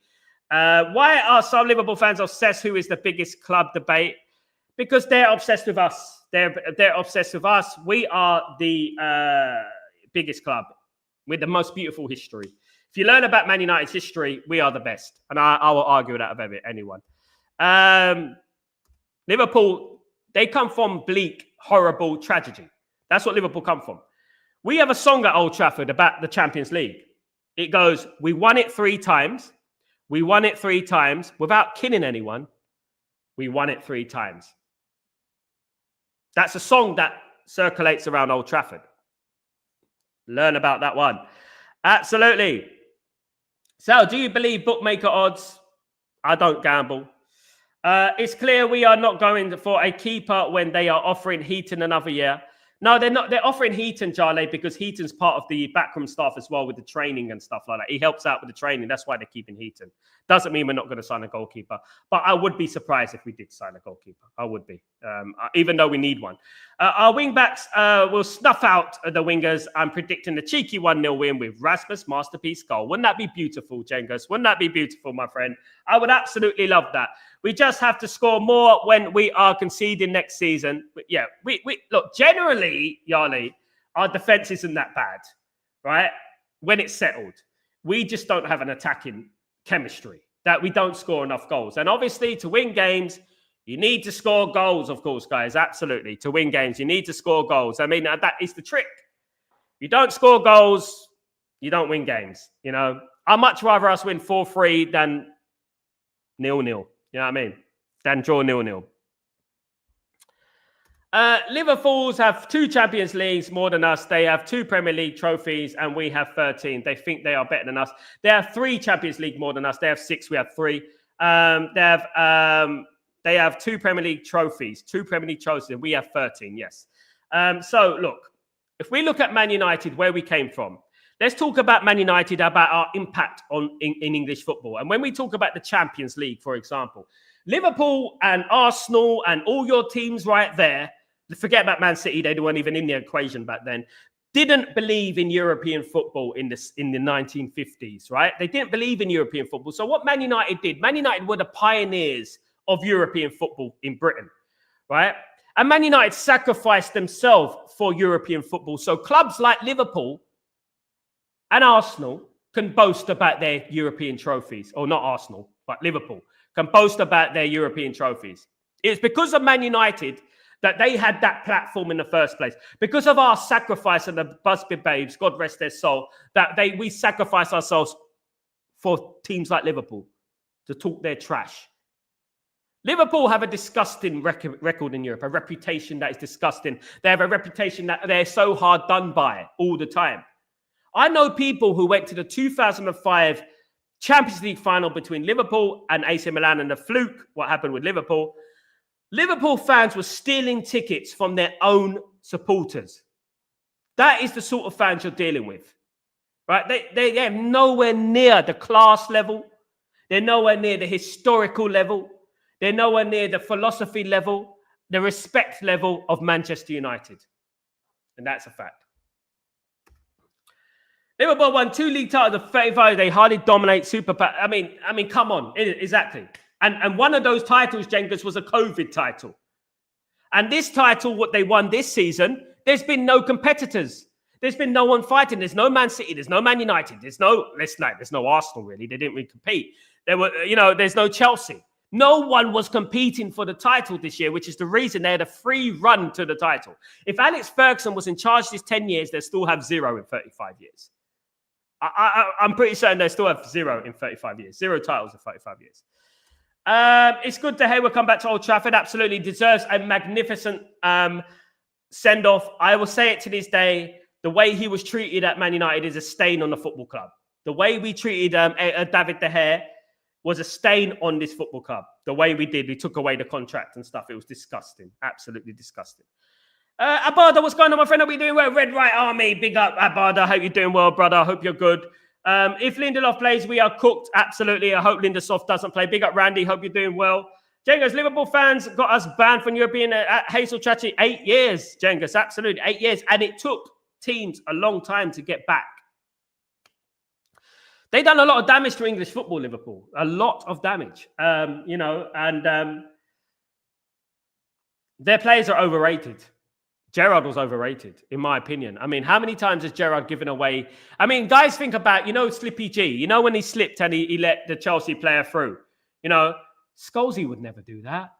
Why are some Liverpool fans obsessed? Who is the biggest club debate? Because they're obsessed with us. They're obsessed with us. We are the biggest club with the most beautiful history. If you learn about Man United's history, we are the best. And I will argue that of anyone. Liverpool, they come from bleak, horrible tragedy. That's what Liverpool come from. We have a song at Old Trafford about the Champions League. It goes, we won it 3 times. We won it 3 times without killing anyone. We won it 3 times. That's a song that circulates around Old Trafford. Learn about that one. Absolutely. So, do you believe bookmaker odds? I don't gamble. It's clear we are not going for a keeper when they are offering Heaton another year. No, they're not. They're offering Heaton, Jale, because Heaton's part of the backroom staff as well with the training and stuff like that. He helps out with the training. That's why they're keeping Heaton. Doesn't mean we're not going to sign a goalkeeper. But I would be surprised if we did sign a goalkeeper. I would be, even though we need one. Our wing-backs will snuff out the wingers. I'm predicting a cheeky 1-0 win with Rasmus' masterpiece goal. Wouldn't that be beautiful, Jengos? Wouldn't that be beautiful, my friend? I would absolutely love that. We just have to score more when we are conceding next season. But yeah, we look, generally, Yali, our defense isn't that bad, right? When it's settled. We just don't have an attacking chemistry, that we don't score enough goals. And obviously, to win games, you need to score goals, of course, guys. Absolutely. To win games, you need to score goals. I mean, that is the trick. You don't score goals, you don't win games. You know, I'd much rather us win 4-3 than 0-0. You know what I mean? Than draw 0-0. Liverpool's have 2 Champions Leagues more than us. They have 2 Premier League trophies and we have 13. They think they are better than us. They have 3 Champions League more than us. They have 6. We have 3. They have 2 Premier League trophies. 2 Premier League trophies. We have 13, yes. So, look, if we look at Man United, where we came from, let's talk about Man United, about our impact in English football. And when we talk about the Champions League, for example, Liverpool and Arsenal and all your teams right there, forget about Man City, they weren't even in the equation back then, didn't believe in European football in the 1950s, right? They didn't believe in European football. So what Man United did, Man United were the pioneers of European football in Britain, right? And Man United sacrificed themselves for European football. So clubs like Liverpool and Arsenal can boast about their European trophies. Or not Arsenal, but Liverpool can boast about their European trophies. It's because of Man United that they had that platform in the first place. Because of our sacrifice and the Busby Babes, God rest their soul, that we sacrifice ourselves for teams like Liverpool to talk their trash. Liverpool have a disgusting record in Europe, a reputation that is disgusting. They have a reputation that they're so hard done by all the time. I know people who went to the 2005 Champions League final between Liverpool and AC Milan, and the fluke, what happened with Liverpool. Liverpool fans were stealing tickets from their own supporters. That is the sort of fans you're dealing with, right? They're nowhere near the class level. They're nowhere near the historical level. They're nowhere near the philosophy level the respect level of Manchester United. And that's a fact. Liverpool won 2 league titles of 35. They hardly dominate Super. I mean, come on. Exactly. And one of those titles, Jengers, was a COVID title. And this title, what they won this season, there's been no competitors. There's been no one fighting. There's no Man City. There's no Man United. There's no Arsenal, really. They didn't really compete. There's no Chelsea. No one was competing for the title this year, which is the reason they had a free run to the title. If Alex Ferguson was in charge these 10 years, they'll still have 0 in 35 years. I'm pretty certain they still have 0 in 35 years. 0 titles in 35 years. It's good to Hayward come back to Old Trafford. Absolutely deserves a magnificent send-off. I will say it to this day. The way he was treated at Man United is a stain on the football club. The way we treated David De Gea was a stain on this football club. The way we took away the contract and stuff. It was disgusting. Absolutely disgusting. Abada, what's going on, my friend? Are we doing well? Red Right Army, big up, Abada. I hope you're doing well, brother. I hope you're good. If Lindelof plays, we are cooked. Absolutely. I hope Lindelof doesn't play. Big up, Randy. Hope you're doing well. Jengers, Liverpool fans got us banned from European at Hazel Chachi 8 years. Jengers, absolutely. 8 years. And it took teams a long time to get back. They done a lot of damage to English football, Liverpool. A lot of damage. And their players are overrated. Gerrard was overrated, in my opinion. I mean, how many times has Gerrard given away? I mean, guys, think about, Slippy G. When he slipped and he let the Chelsea player through? Scholesy would never do that.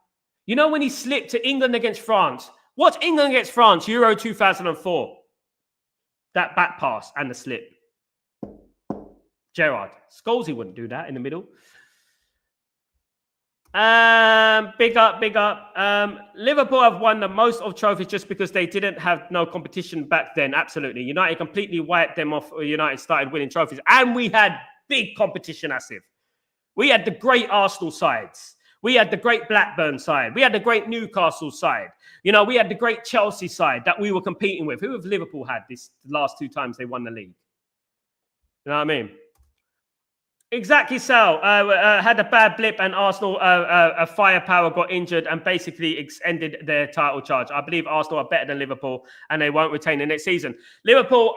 When he slipped to England against France? Watch England against France, Euro 2004. That back pass and the slip. Gerrard. Scholesy wouldn't do that in the middle. Big up. Liverpool have won the most of trophies just because they didn't have no competition back then. Absolutely. United completely wiped them off. United started winning trophies. And we had big competition, Asif. We had the great Arsenal sides. We had the great Blackburn side. We had the great Newcastle side. We had the great Chelsea side that we were competing with. Who have Liverpool had the last 2 times they won the league? You know what I mean? Exactly, Sal. Had a bad blip and Arsenal firepower got injured and basically ended their title charge. I believe Arsenal are better than Liverpool and they won't retain the next season. Liverpool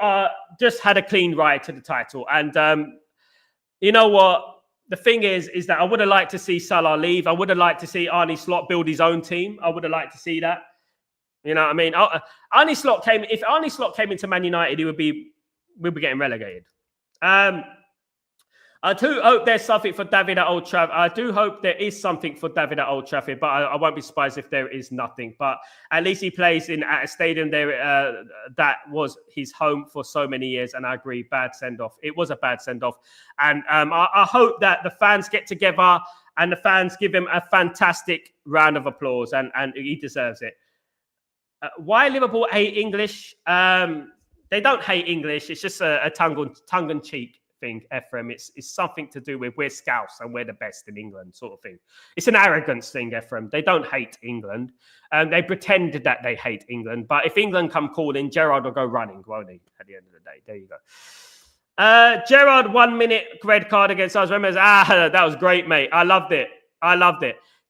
just had a clean ride to the title. And you know what? The thing is that I would have liked to see Salah leave. I would have liked to see Arne Slot build his own team. I would have liked to see that. You know what I mean? If Arne Slot came into Man United, we'd be getting relegated. I do hope there's something for David at Old Trafford. I do hope there is something for David at Old Trafford, but I won't be surprised if there is nothing. But at least he plays at a stadium there that was his home for so many years. And I agree, bad send-off. It was a bad send-off. And I hope that the fans get together and the fans give him a fantastic round of applause, and he deserves it. Why Liverpool hate English? They don't hate English. It's just a tongue-in-cheek thing, Ephraim. It's something to do with we're Scouse and we're the best in England, sort of thing. It's an arrogance thing, Ephraim. They don't hate England. They pretend that they hate England. But if England come calling, Gerrard will go running, won't he? At the end of the day, there you go. Gerrard 1 minute red card against us. Remember, that was great, mate. I loved it.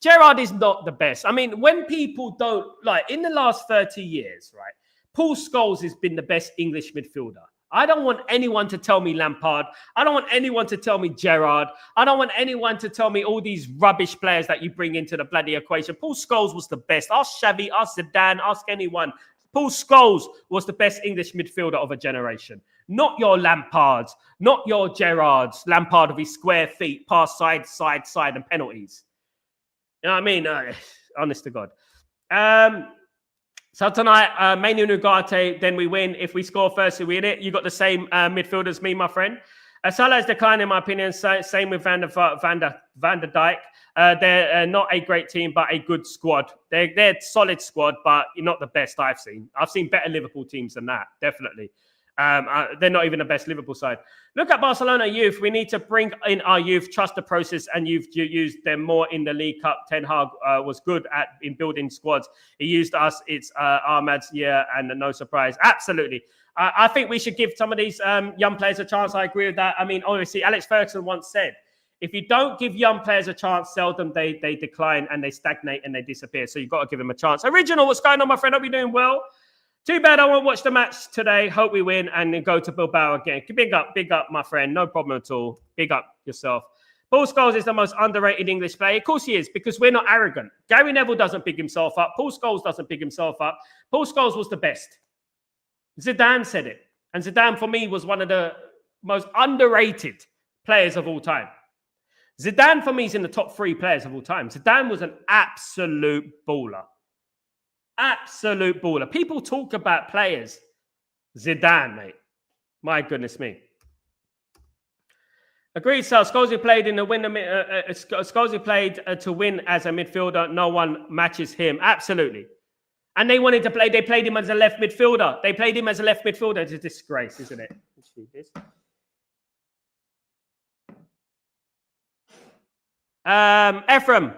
Gerrard is not the best. I mean, when people don't in the last 30 years, right? Paul Scholes has been the best English midfielder. I don't want anyone to tell me Lampard. I don't want anyone to tell me Gerrard. I don't want anyone to tell me all these rubbish players that you bring into the bloody equation. Paul Scholes was the best. Ask Xavi, ask Zidane, ask anyone. Paul Scholes was the best English midfielder of a generation. Not your Lampards, not your Gerrards. Lampard with his square feet, pass side, and penalties. You know what I mean? Honest to God. So tonight, Manu Nugate, then we win. If we score first, we win it. You got the same midfield as me, my friend. Salah has declined, in my opinion. Same with Van der Dijk. They're not a great team, but a good squad. They're a solid squad, but not the best I've seen. I've seen better Liverpool teams than that, definitely. They're not even the best Liverpool side. Look at Barcelona youth. We need to bring in our youth, trust the process, and you've used them more in the League Cup. Ten Hag was good in building squads. He used us. It's Ahmad's year, and no surprise. Absolutely. I think we should give some of these young players a chance. I agree with that. I mean, obviously, Alex Ferguson once said, If you don't give young players a chance, seldom they decline and they stagnate and they disappear. So you've got to give them a chance. Original, what's going on, my friend? Hope you're doing well. Too bad I won't watch the match today. Hope we win and then go to Bilbao again. Big up, my friend. No problem at all. Big up yourself. Paul Scholes is the most underrated English player. Of course he is, because we're not arrogant. Gary Neville doesn't big himself up. Paul Scholes doesn't big himself up. Paul Scholes was the best. Zidane said it. And Zidane, for me, was one of the most underrated players of all time. Zidane, for me, is in the top 3 players of all time. Zidane was an absolute baller. Absolute baller. People talk about players. Zidane, mate. My goodness me. Agreed, Sal. Scholes played in the win. Scholes played to win as a midfielder. No one matches him. Absolutely. And they wanted to play. They played him as a left midfielder. It's a disgrace, isn't it? Let's read this. Ephraim,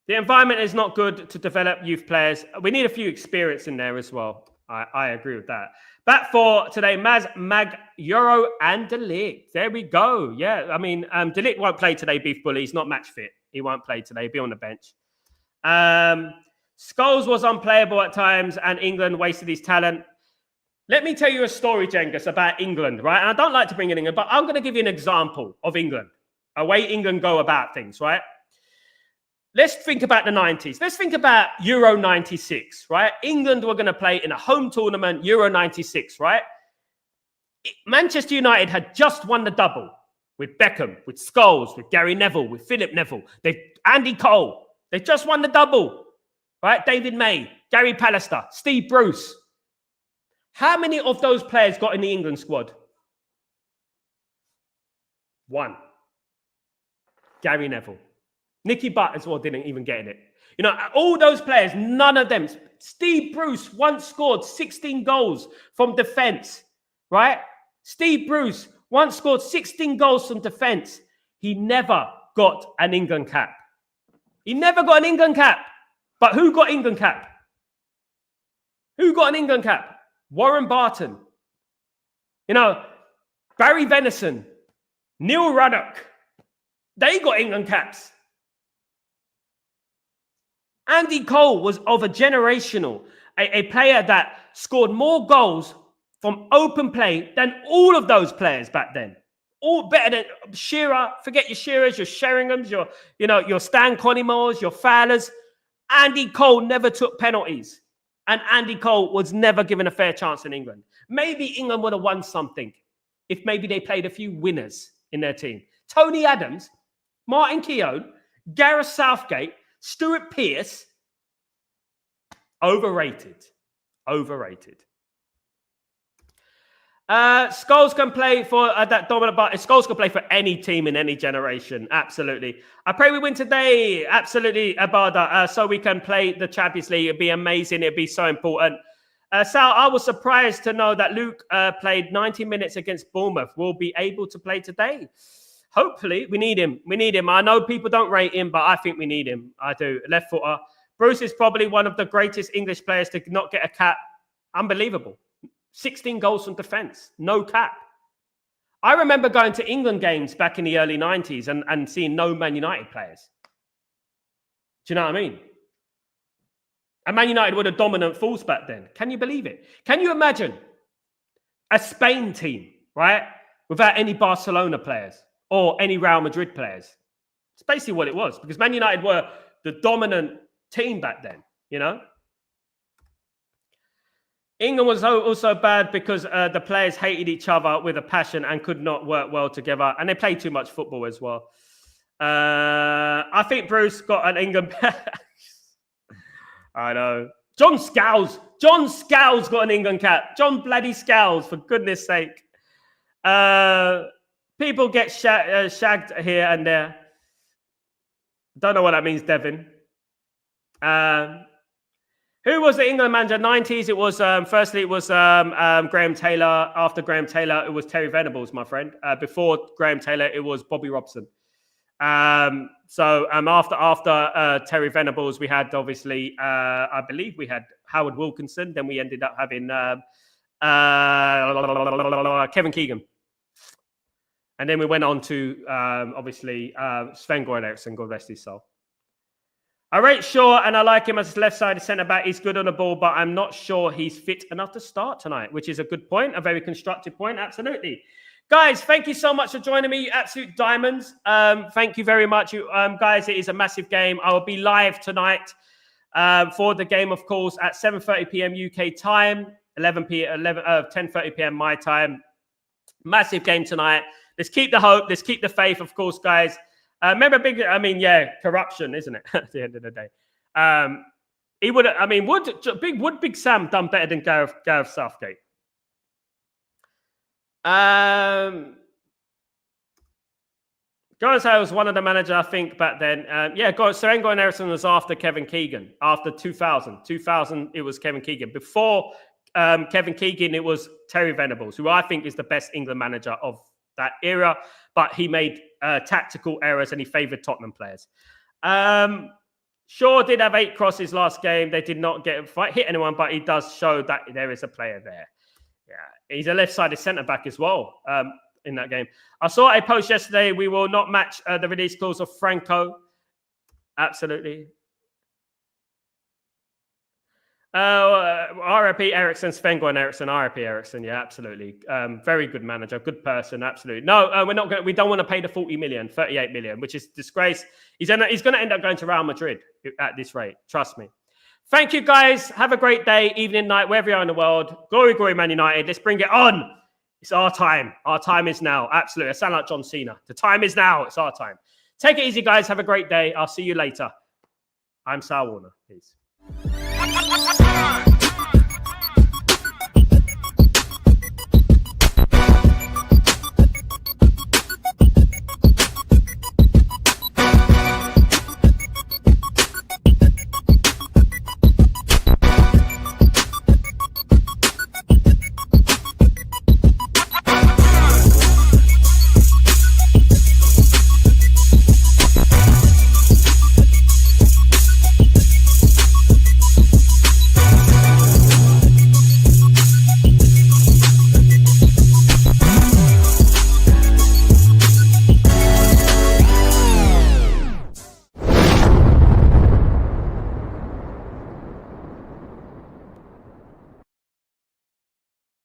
the environment is not good to develop youth players. We need a few experience in there as well. I agree with that. Back for today, Maz, Mag, Euro, and De Ligt. There we go. Yeah, I mean, De Ligt won't play today, Beef Bully. He's not match fit. He won't play today. He'll be on the bench. Scholes was unplayable at times, and England wasted his talent. Let me tell you a story, Jengus, about England, right? And I don't like to bring in England, but I'm going to give you an example of England, a way England go about things, right? Let's think about the 90s. Let's think about Euro 96, right? England were going to play in a home tournament, Euro 96, right? Manchester United had just won the double with Beckham, with Scholes, with Gary Neville, with Philip Neville, Andy Cole. They just won the double, right? David May, Gary Pallister, Steve Bruce. How many of those players got in the England squad? 1. Gary Neville. Nicky Butt as well didn't even get in it. You know, all those players, none of them. Steve Bruce once scored 16 goals from defense, right? Steve Bruce once scored 16 goals from defense. He never got an England cap. He never got an England cap. But who got England cap? Who got an England cap? Warren Barton. You know, Barry Venison, Neil Ruddock. They got England caps. Andy Cole was of a generational, a player that scored more goals from open play than all of those players back then. All better than Shearer. Forget your Shearers, your Sheringham's, your Stan Connaughts, your Fowlers. Andy Cole never took penalties. And Andy Cole was never given a fair chance in England. Maybe England would have won something if maybe they played a few winners in their team. Tony Adams, Martin Keown, Gareth Southgate, Stuart Pearce. Overrated. Scholes can play for that dominant, but Scholes can play for any team in any generation. Absolutely. I pray we win today. Absolutely, Abada. So we can play the Champions League. It'd be amazing. It'd be so important. Sal, I was surprised to know that Luke played 90 minutes against Bournemouth. Will be able to play today. Hopefully, we need him. I know people don't rate him, but I think we need him. I do. Left footer. Bruce is probably one of the greatest English players to not get a cap. Unbelievable. 16 goals from defence. No cap. I remember going to England games back in the early 90s and seeing no Man United players. Do you know what I mean? And Man United were the dominant force back then. Can you believe it? Can you imagine a Spain team, right, without any Barcelona players or any Real Madrid players? It's basically what it was, because Man United were the dominant team back then, you know? England was also bad because the players hated each other with a passion and could not work well together. And they played too much football as well. I think Bruce got an England... I know. John Scholes got an England cap. John bloody Scholes, for goodness sake. People get shagged here and there. Don't know what that means, Devin. Who was the England manager? 90s. It was firstly it was Graham Taylor. After Graham Taylor, it was Terry Venables, my friend. Before Graham Taylor, it was Bobby Robson. After Terry Venables, we had obviously I believe we had Howard Wilkinson. Then we ended up having Kevin Keegan. And then we went on to, obviously, Sven-Goran Eriksson, God rest his soul. I rate Shaw, and I like him as left-sided centre-back. He's good on the ball, but I'm not sure he's fit enough to start tonight, which is a good point, a very constructive point, absolutely. Guys, thank you so much for joining me, you absolute diamonds. Thank you very much. Guys, it is a massive game. I will be live tonight for the game, of course, at 7:30 p.m. UK time, 10:30 p.m. my time. Massive game tonight. Let's keep the hope. Let's keep the faith, of course, guys. Remember, corruption, isn't it? At the end of the day, he would. I mean, would Big Sam done better than Gareth Southgate? Gareth was one of the managers, I think, back then. Sven-Goran Eriksson was after Kevin Keegan. After 2000, it was Kevin Keegan. Before Kevin Keegan, it was Terry Venables, who I think is the best England manager of that era, but he made tactical errors and he favoured Tottenham players. Shaw did have 8 crosses last game. They did not hit anyone, but he does show that there is a player there. Yeah, he's a left-sided centre-back as well in that game. I saw a post yesterday, we will not match the release clause of Franco. Absolutely. RIP Eriksson, Sven-Goran Eriksson, RIP Eriksson. Yeah, absolutely. Very good manager, good person. Absolutely. No, we don't want to pay the 38 million, which is disgrace. He's going to end up going to Real Madrid at this rate. Trust me. Thank you, guys. Have a great day, evening, night, wherever you are in the world. Glory, glory, Man United. Let's bring it on. It's our time. Our time is now. Absolutely. I sound like John Cena. The time is now. It's our time. Take it easy, guys. Have a great day. I'll see you later. I'm Sal Warner. Peace.